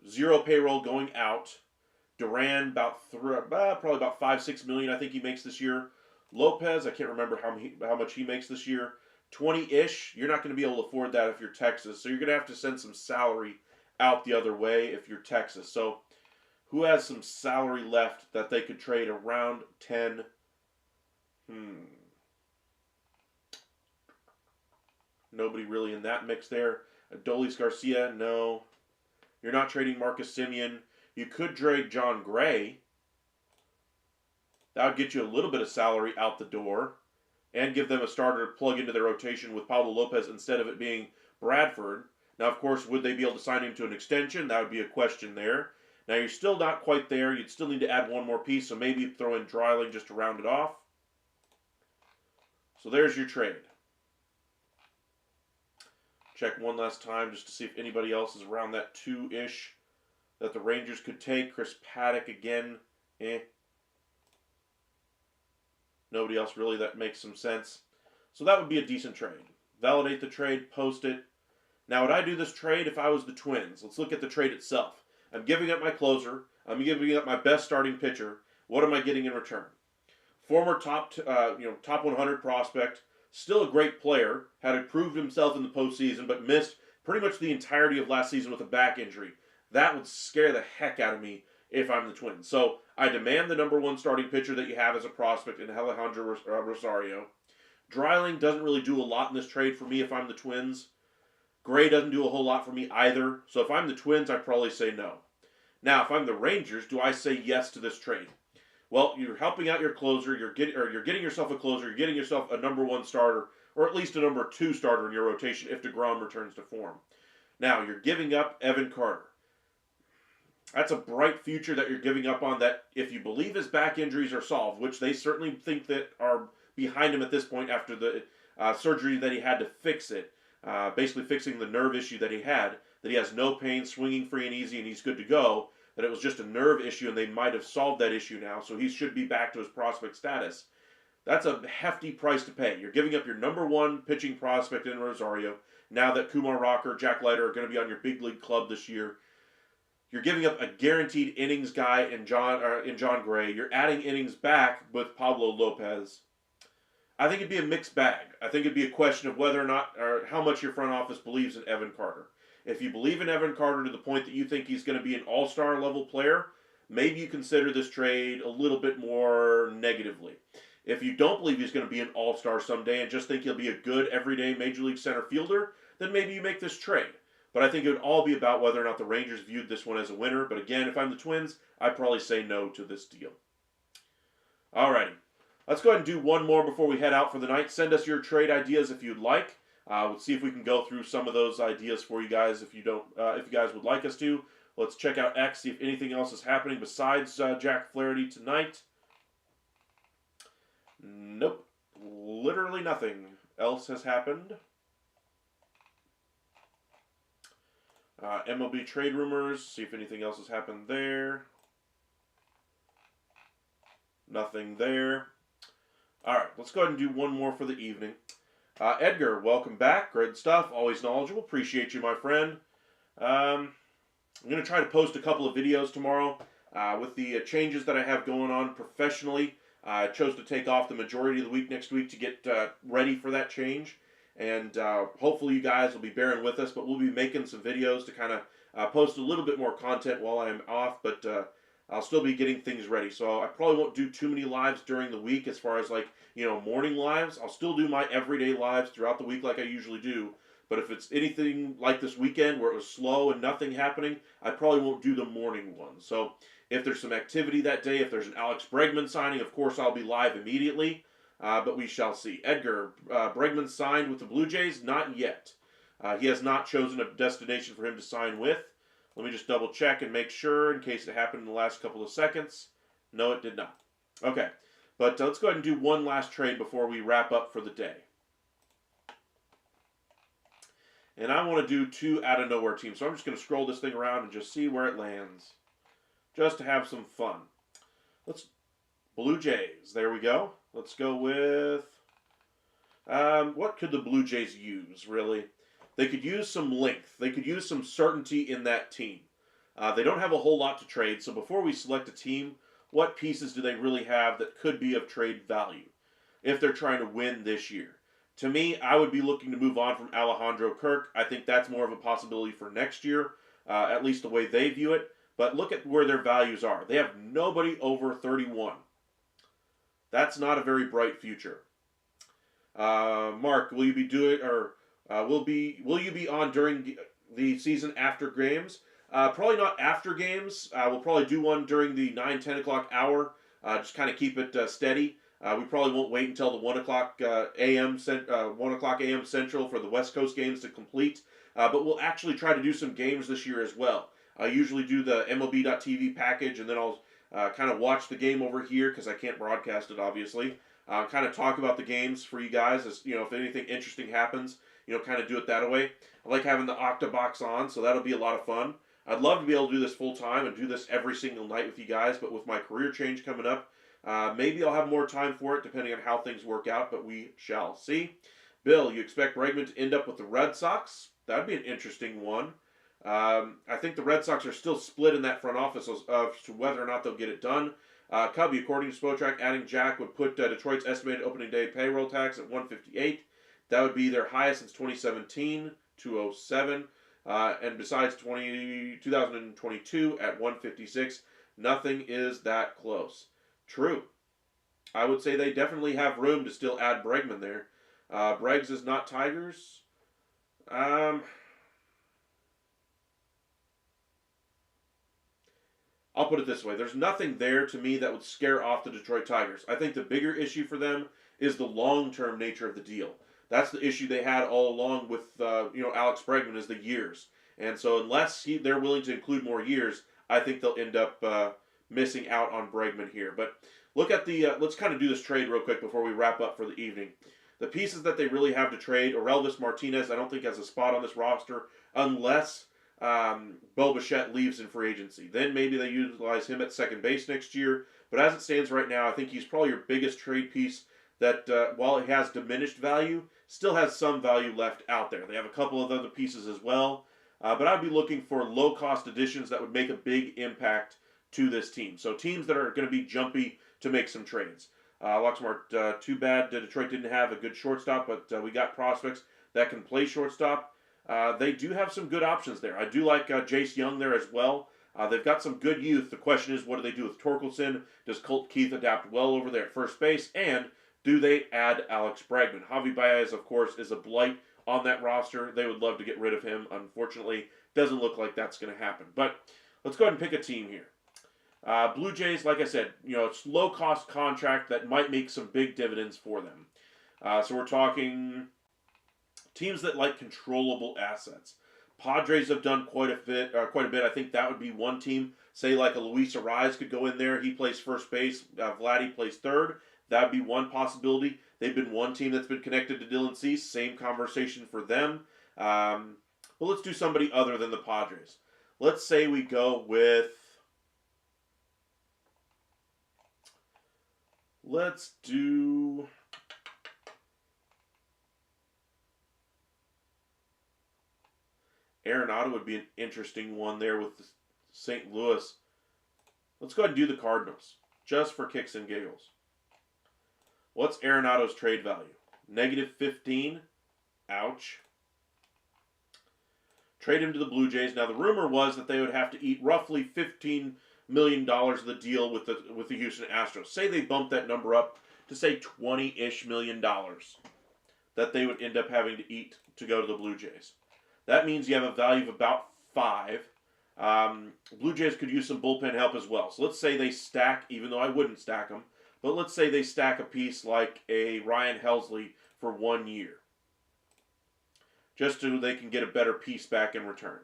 0 payroll going out. Duran, probably about $5-6 million I think he makes this year. Lopez, I can't remember how much he makes this year. 20-ish. You're not going to be able to afford that if you're Texas. So you're going to have to send some salary out the other way if you're Texas. So who has some salary left that they could trade around 10? Nobody really in that mix there. Adolis Garcia, no. You're not trading Marcus Semien. You could trade John Gray. That would get you a little bit of salary out the door and give them a starter to plug into their rotation with Pablo Lopez instead of it being Bradford. Now, of course, would they be able to sign him to an extension? That would be a question there. Now, you're still not quite there. You'd still need to add 1 more piece, so maybe throw in Dreiling just to round it off. So there's your trade. Check one last time just to see if anybody else is around that 2-ish that the Rangers could take. Chris Paddock again, Nobody else really that makes some sense. So that would be a decent trade. Validate the trade, post it. Now, would I do this trade if I was the Twins? Let's look at the trade itself. I'm giving up my closer. I'm giving up my best starting pitcher. What am I getting in return? Former top 100 prospect, still a great player, had improved himself in the postseason, but missed pretty much the entirety of last season with a back injury. That would scare the heck out of me if I'm the Twins. So I demand the number 1 starting pitcher that you have as a prospect in Alejandro Rosario. Dreiling doesn't really do a lot in this trade for me if I'm the Twins. Gray doesn't do a whole lot for me either. So if I'm the Twins, I'd probably say no. Now, if I'm the Rangers, do I say yes to this trade? Well, you're helping out your closer. You're getting yourself a closer. You're getting yourself a number one starter, or at least a number two starter in your rotation if DeGrom returns to form. Now you're giving up Evan Carter. That's a bright future that you're giving up on. That if you believe his back injuries are solved, which they certainly think that are behind him at this point after the surgery that he had to fix it, basically fixing the nerve issue that he had, that he has no pain, swinging free and easy, and he's good to go. That it was just a nerve issue, and they might have solved that issue now, so he should be back to his prospect status. That's a hefty price to pay. You're giving up your number one pitching prospect in Rosario. Now that Kumar Rocker, Jack Leiter are going to be on your big league club this year, you're giving up a guaranteed innings guy in John Gray. You're adding innings back with Pablo Lopez. I think it'd be a mixed bag. I think it'd be a question of whether or not, or how much your front office believes in Evan Carter. If you believe in Evan Carter to the point that you think he's going to be an all-star level player, maybe you consider this trade a little bit more negatively. If you don't believe he's going to be an all-star someday and just think he'll be a good everyday major league center fielder, then maybe you make this trade. But I think it would all be about whether or not the Rangers viewed this one as a winner. But again, if I'm the Twins, I'd probably say no to this deal. Alrighty. Let's go ahead and do one more before we head out for the night. Send us your trade ideas if you'd like. We'll see if we can go through some of those ideas for you guys if you guys would like us to. Let's check out X, see if anything else is happening besides Jack Flaherty tonight. Nope. Literally nothing else has happened. MLB trade rumors, see if anything else has happened there. Nothing there. Alright, let's go ahead and do one more for the evening. Edgar, welcome back. Great stuff. Always knowledgeable. Appreciate you, my friend. I'm going to try to post a couple of videos tomorrow with the changes that I have going on professionally. I chose to take off the majority of the week next week to get ready for that change. And hopefully you guys will be bearing with us, but we'll be making some videos to kind of post a little bit more content while I'm off, but I'll still be getting things ready. So I probably won't do too many lives during the week as far as morning lives. I'll still do my everyday lives throughout the week like I usually do. But if it's anything like this weekend where it was slow and nothing happening, I probably won't do the morning ones. So if there's some activity that day, if there's an Alex Bregman signing, of course I'll be live immediately. But we shall see. Edgar, Bregman signed with the Blue Jays? Not yet. He has not chosen a destination for him to sign with. Let me just double check and make sure in case it happened in the last couple of seconds. No, it did not. Okay, but let's go ahead and do one last trade before we wrap up for the day. And I want to do two out-of-nowhere teams. So I'm just going to scroll this thing around and just see where it lands. Just to have some fun. Blue Jays. There we go. Let's go with... what could the Blue Jays use, really? They could use some length. They could use some certainty in that team. They don't have a whole lot to trade, so before we select a team, what pieces do they really have that could be of trade value if they're trying to win this year? To me, I would be looking to move on from Alejandro Kirk. I think that's more of a possibility for next year, at least the way they view it. But look at where their values are. They have nobody over 31. That's not a very bright future. Mark, will you be doing, or will you be on during the season after games? Probably not after games. We'll probably do one during the 9-10 o'clock hour. Just kind of keep it steady. We probably won't wait until the 1 o'clock a.m. 1 o'clock a.m. Central for the West Coast games to complete. But we'll actually try to do some games this year as well. I usually do the MLB.TV package, and then I'll kind of watch the game over here because I can't broadcast it, obviously. Kind of talk about the games for you guys as, if anything interesting happens, kind of do it that way. I like having the Octabox on, so that'll be a lot of fun. I'd love to be able to do this full time and do this every single night with you guys, but with my career change coming up, maybe I'll have more time for it depending on how things work out, but we shall see. Bill, you expect Bregman to end up with the Red Sox? That'd be an interesting one. I think the Red Sox are still split in that front office as to whether or not they'll get it done. Cubby, according to Spotrac, adding Jack would put Detroit's estimated opening day payroll tax at $158. That would be their highest since 2017, 207. And besides 2022 at $156, nothing is that close. True. I would say they definitely have room to still add Bregman there. Breggs is not Tigers. I'll put it this way. There's nothing there to me that would scare off the Detroit Tigers. I think the bigger issue for them is the long-term nature of the deal. That's the issue they had all along with Alex Bregman, is the years. And so unless they're willing to include more years, I think they'll end up missing out on Bregman here. But look at the let's kind of do this trade real quick before we wrap up for the evening. The pieces that they really have to trade, Orelvis Martinez, I don't think has a spot on this roster unless Bo Bichette leaves in free agency. Then maybe they utilize him at second base next year. But as it stands right now, I think he's probably your biggest trade piece that, while it has diminished value, still has some value left out there. They have a couple of other pieces as well. But I'd be looking for low-cost additions that would make a big impact to this team. So teams that are going to be jumpy to make some trades. Luxmart, too bad Detroit didn't have a good shortstop, but we got prospects that can play shortstop. They do have some good options there. I do like Jace Young there as well. They've got some good youth. The question is, what do they do with Torkelson? Does Colt Keith adapt well over there at first base? And do they add Alex Bregman? Javi Baez, of course, is a blight on that roster. They would love to get rid of him. Unfortunately, doesn't look like that's going to happen. But let's go ahead and pick a team here. Blue Jays, like I said, it's low-cost contract that might make some big dividends for them. So we're talking teams that like controllable assets. Padres have done quite a bit. I think that would be one team. Say like a Luis Arraez could go in there. He plays first base. Vladdy plays third. That would be one possibility. They've been one team that's been connected to Dylan Cease. Same conversation for them. But let's do somebody other than the Padres. Let's say we go with... Let's do... Arenado would be an interesting one there with St. Louis. Let's go ahead and do the Cardinals, just for kicks and giggles. What's Arenado's trade value? -15. Ouch. Trade him to the Blue Jays. Now, the rumor was that they would have to eat roughly $15 million of the deal with the Houston Astros. Say they bump that number up to, say, $20-ish million that they would end up having to eat to go to the Blue Jays. That means you have a value of about 5. Blue Jays could use some bullpen help as well. So let's say they stack, even though I wouldn't stack them, but let's say they stack a piece like a Ryan Helsley for 1 year. Just so they can get a better piece back in return.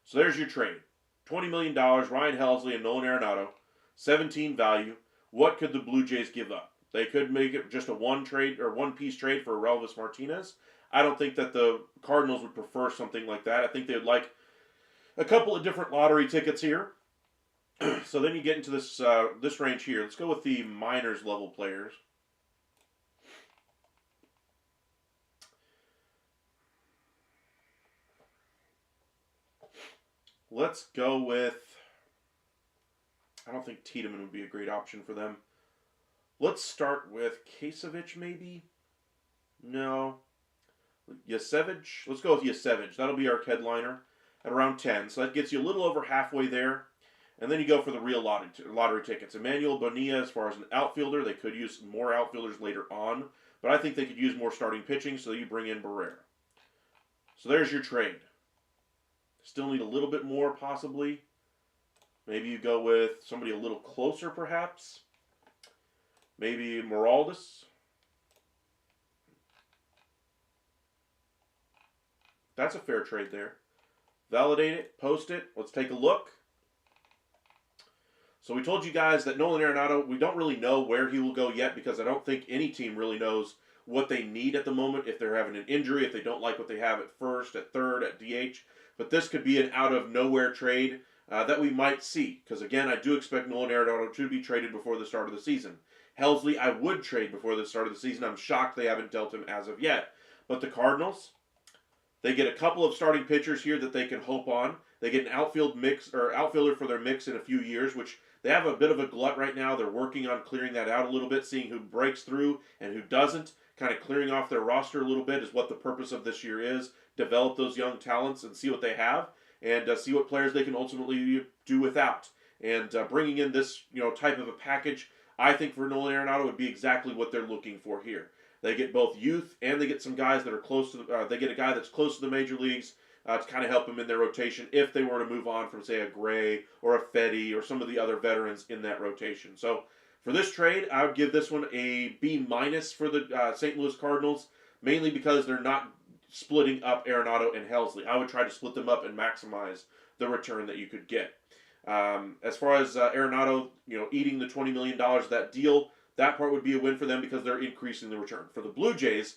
So there's your trade. $20 million, Ryan Helsley and Nolan Arenado, 17 value. What could the Blue Jays give up? They could make it just a one-piece trade for Orelvis Martinez. I don't think that the Cardinals would prefer something like that. I think they would like a couple of different lottery tickets here. So then you get into this range here. Let's go with the minors level players. Let's go with... I don't think Tiedemann would be a great option for them. Let's start with Kasevich, maybe? No. Yasevich? Let's go with Yasevich. That'll be our headliner at around 10. So that gets you a little over halfway there. And then you go for the real lottery tickets. Emmanuel Bonilla, as far as an outfielder, they could use more outfielders later on. But I think they could use more starting pitching, so you bring in Barrera. So there's your trade. Still need a little bit more, possibly. Maybe you go with somebody a little closer, perhaps. Maybe Moraldez. That's a fair trade there. Validate it, post it. Let's take a look. So we told you guys that Nolan Arenado, we don't really know where he will go yet because I don't think any team really knows what they need at the moment. If they're having an injury, if they don't like what they have at first, at third, at DH. But this could be an out-of-nowhere trade that we might see. Because, again, I do expect Nolan Arenado to be traded before the start of the season. Helsley, I would trade before the start of the season. I'm shocked they haven't dealt him as of yet. But the Cardinals, they get a couple of starting pitchers here that they can hope on. They get an outfielder for their mix in a few years, which they have a bit of a glut right now. They're working on clearing that out a little bit, seeing who breaks through and who doesn't. Kind of clearing off their roster a little bit is what the purpose of this year is. Develop those young talents and see what they have, and see what players they can ultimately do without. And bringing in this type of a package, I think for Nolan Arenado would be exactly what they're looking for here. They get both youth and they get some guys that are close to. They get a guy that's close to the major leagues, to kind of help them in their rotation if they were to move on from, say, a Gray or a Fetty or some of the other veterans in that rotation. So for this trade, I would give this one a B- for the St. Louis Cardinals, mainly because they're not splitting up Arenado and Helsley. I would try to split them up and maximize the return that you could get. As far as Arenado, eating the $20 million of that deal, that part would be a win for them because they're increasing the return. For the Blue Jays,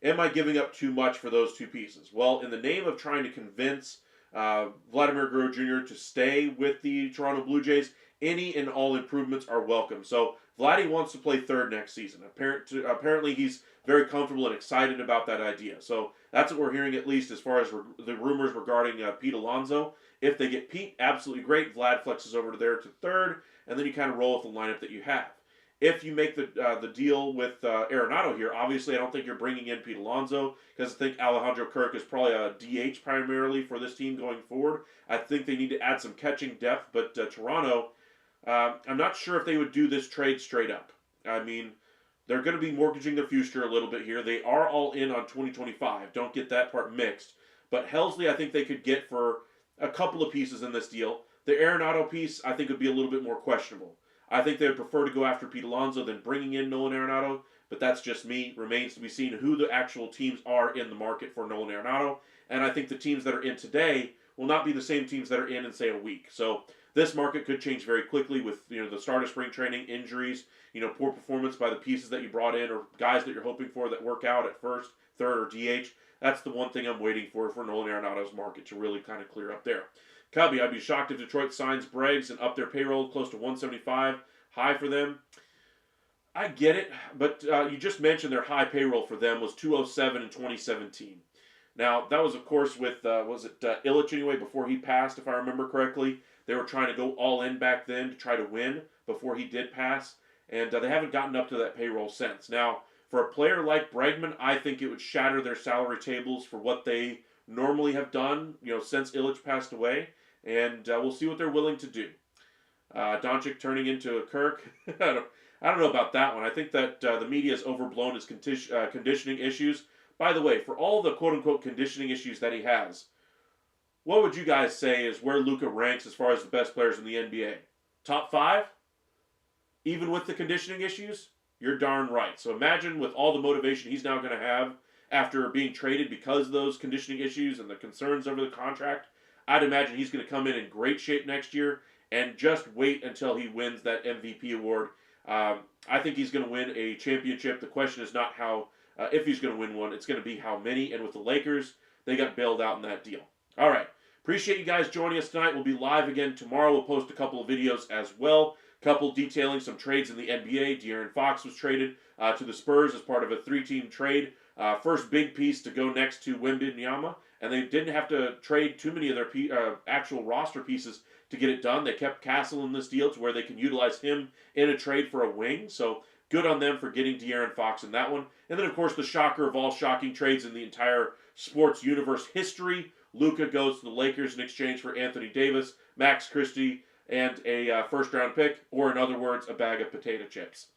am I giving up too much for those two pieces? Well, in the name of trying to convince Vladimir Guerrero Jr. to stay with the Toronto Blue Jays, any and all improvements are welcome. So Vladdy wants to play third next season. Apparently he's very comfortable and excited about that idea. So that's what we're hearing, at least as far as the rumors regarding Pete Alonso. If they get Pete, absolutely great. Vlad flexes over to there to third, and then you kind of roll with the lineup that you have. If you make the deal with Arenado here, obviously I don't think you're bringing in Pete Alonso because I think Alejandro Kirk is probably a DH primarily for this team going forward. I think they need to add some catching depth, but Toronto, I'm not sure if they would do this trade straight up. I mean, they're going to be mortgaging their future a little bit here. They are all in on 2025. Don't get that part mixed. But Helsley, I think they could get for a couple of pieces in this deal. The Arenado piece, I think, would be a little bit more questionable. I think they would prefer to go after Pete Alonso than bringing in Nolan Arenado, but that's just me. Remains to be seen who the actual teams are in the market for Nolan Arenado. And I think the teams that are in today will not be the same teams that are in say, a week. So this market could change very quickly with the start of spring training, injuries, poor performance by the pieces that you brought in or guys that you're hoping for that work out at first, third, or DH. That's the one thing I'm waiting for Nolan Arenado's market to really kind of clear up there. Cubby, I'd be shocked if Detroit signs Breggs and up their payroll close to 175. High for them. I get it, but you just mentioned their high payroll for them was 207 in 2017. Now, that was, of course, with, Illich anyway, before he passed, if I remember correctly. They were trying to go all in back then to try to win before he did pass, and they haven't gotten up to that payroll since. Now, for a player like Bregman, I think it would shatter their salary tables for what they normally have done, since Illich passed away, and we'll see what they're willing to do. Doncic turning into a Kirk. I don't know about that one. I think that the media has overblown his conditioning issues. By the way, for all the quote-unquote conditioning issues that he has, what would you guys say is where Luka ranks as far as the best players in the NBA? Top 5? Even with the conditioning issues? You're darn right. So imagine with all the motivation he's now going to have after being traded because of those conditioning issues and the concerns over the contract, I'd imagine he's going to come in great shape next year and just wait until he wins that MVP award. I think he's going to win a championship. The question is not how, if he's going to win one, it's going to be how many. And with the Lakers, they got bailed out in that deal. All right. Appreciate you guys joining us tonight. We'll be live again tomorrow. We'll post a couple of videos as well. Couple detailing some trades in the NBA. De'Aaron Fox was traded to the Spurs as part of a 3-team trade. First big piece to go next to Wembanyama. And they didn't have to trade too many of their actual roster pieces to get it done. They kept Castle in this deal to where they can utilize him in a trade for a wing. So good on them for getting De'Aaron Fox in that one. And then, of course, the shocker of all shocking trades in the entire sports universe history. Luka goes to the Lakers in exchange for Anthony Davis, Max Christie, and a first-round pick, or in other words, a bag of potato chips.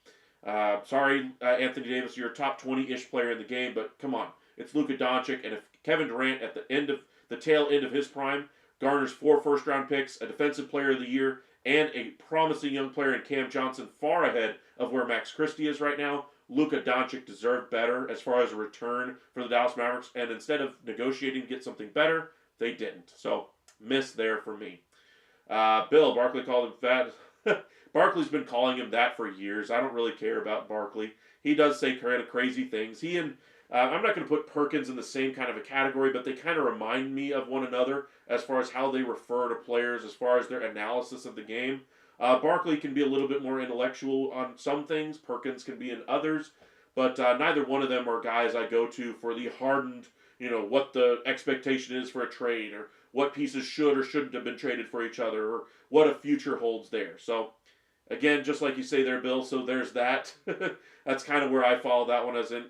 Sorry, Anthony Davis, you're a top 20-ish player in the game, but come on. It's Luka Doncic, and if Kevin Durant at the tail end of his prime garners 4 first-round picks, a Defensive Player of the Year, and a promising young player in Cam Johnson far ahead of where Max Christie is right now, Luka Doncic deserved better as far as a return for the Dallas Mavericks, and instead of negotiating to get something better, they didn't. So, miss there for me. Bill, Barkley called him fat. Barkley's been calling him that for years. I don't really care about Barkley. He does say kind of crazy things. He and I'm not going to put Perkins in the same kind of a category, but they kind of remind me of one another as far as how they refer to players, as far as their analysis of the game. Barkley can be a little bit more intellectual on some things. Perkins can be in others. But neither one of them are guys I go to for the hardened, what the expectation is for a trade or what pieces should or shouldn't have been traded for each other or what a future holds there. So, again, just like you say there, Bill, so there's that. That's kind of where I follow that one as in,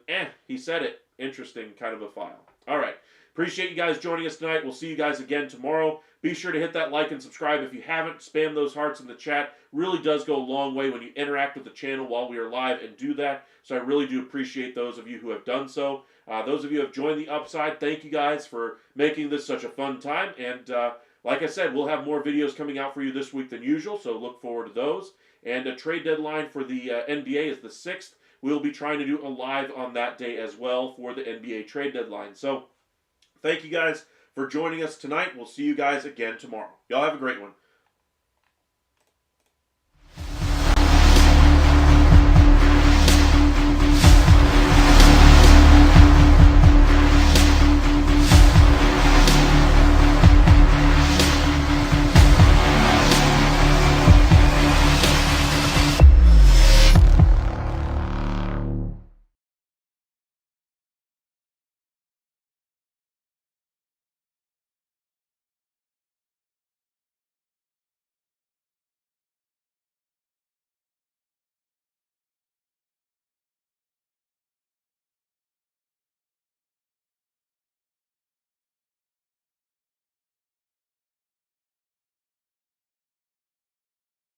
he said it. Interesting kind of a file. All right. Appreciate you guys joining us tonight. We'll see you guys again tomorrow. Be sure to hit that like and subscribe if you haven't. Spam those hearts in the chat. Really does go a long way when you interact with the channel while we are live and do that. So I really do appreciate those of you who have done so. Those of you who have joined the Upside, thank you guys for making this such a fun time. And like I said, we'll have more videos coming out for you this week than usual, so look forward to those. And a trade deadline for the NBA is the 6th. We'll be trying to do a live on that day as well for the NBA trade deadline. So thank you guys for joining us tonight. We'll see you guys again tomorrow. Y'all have a great one.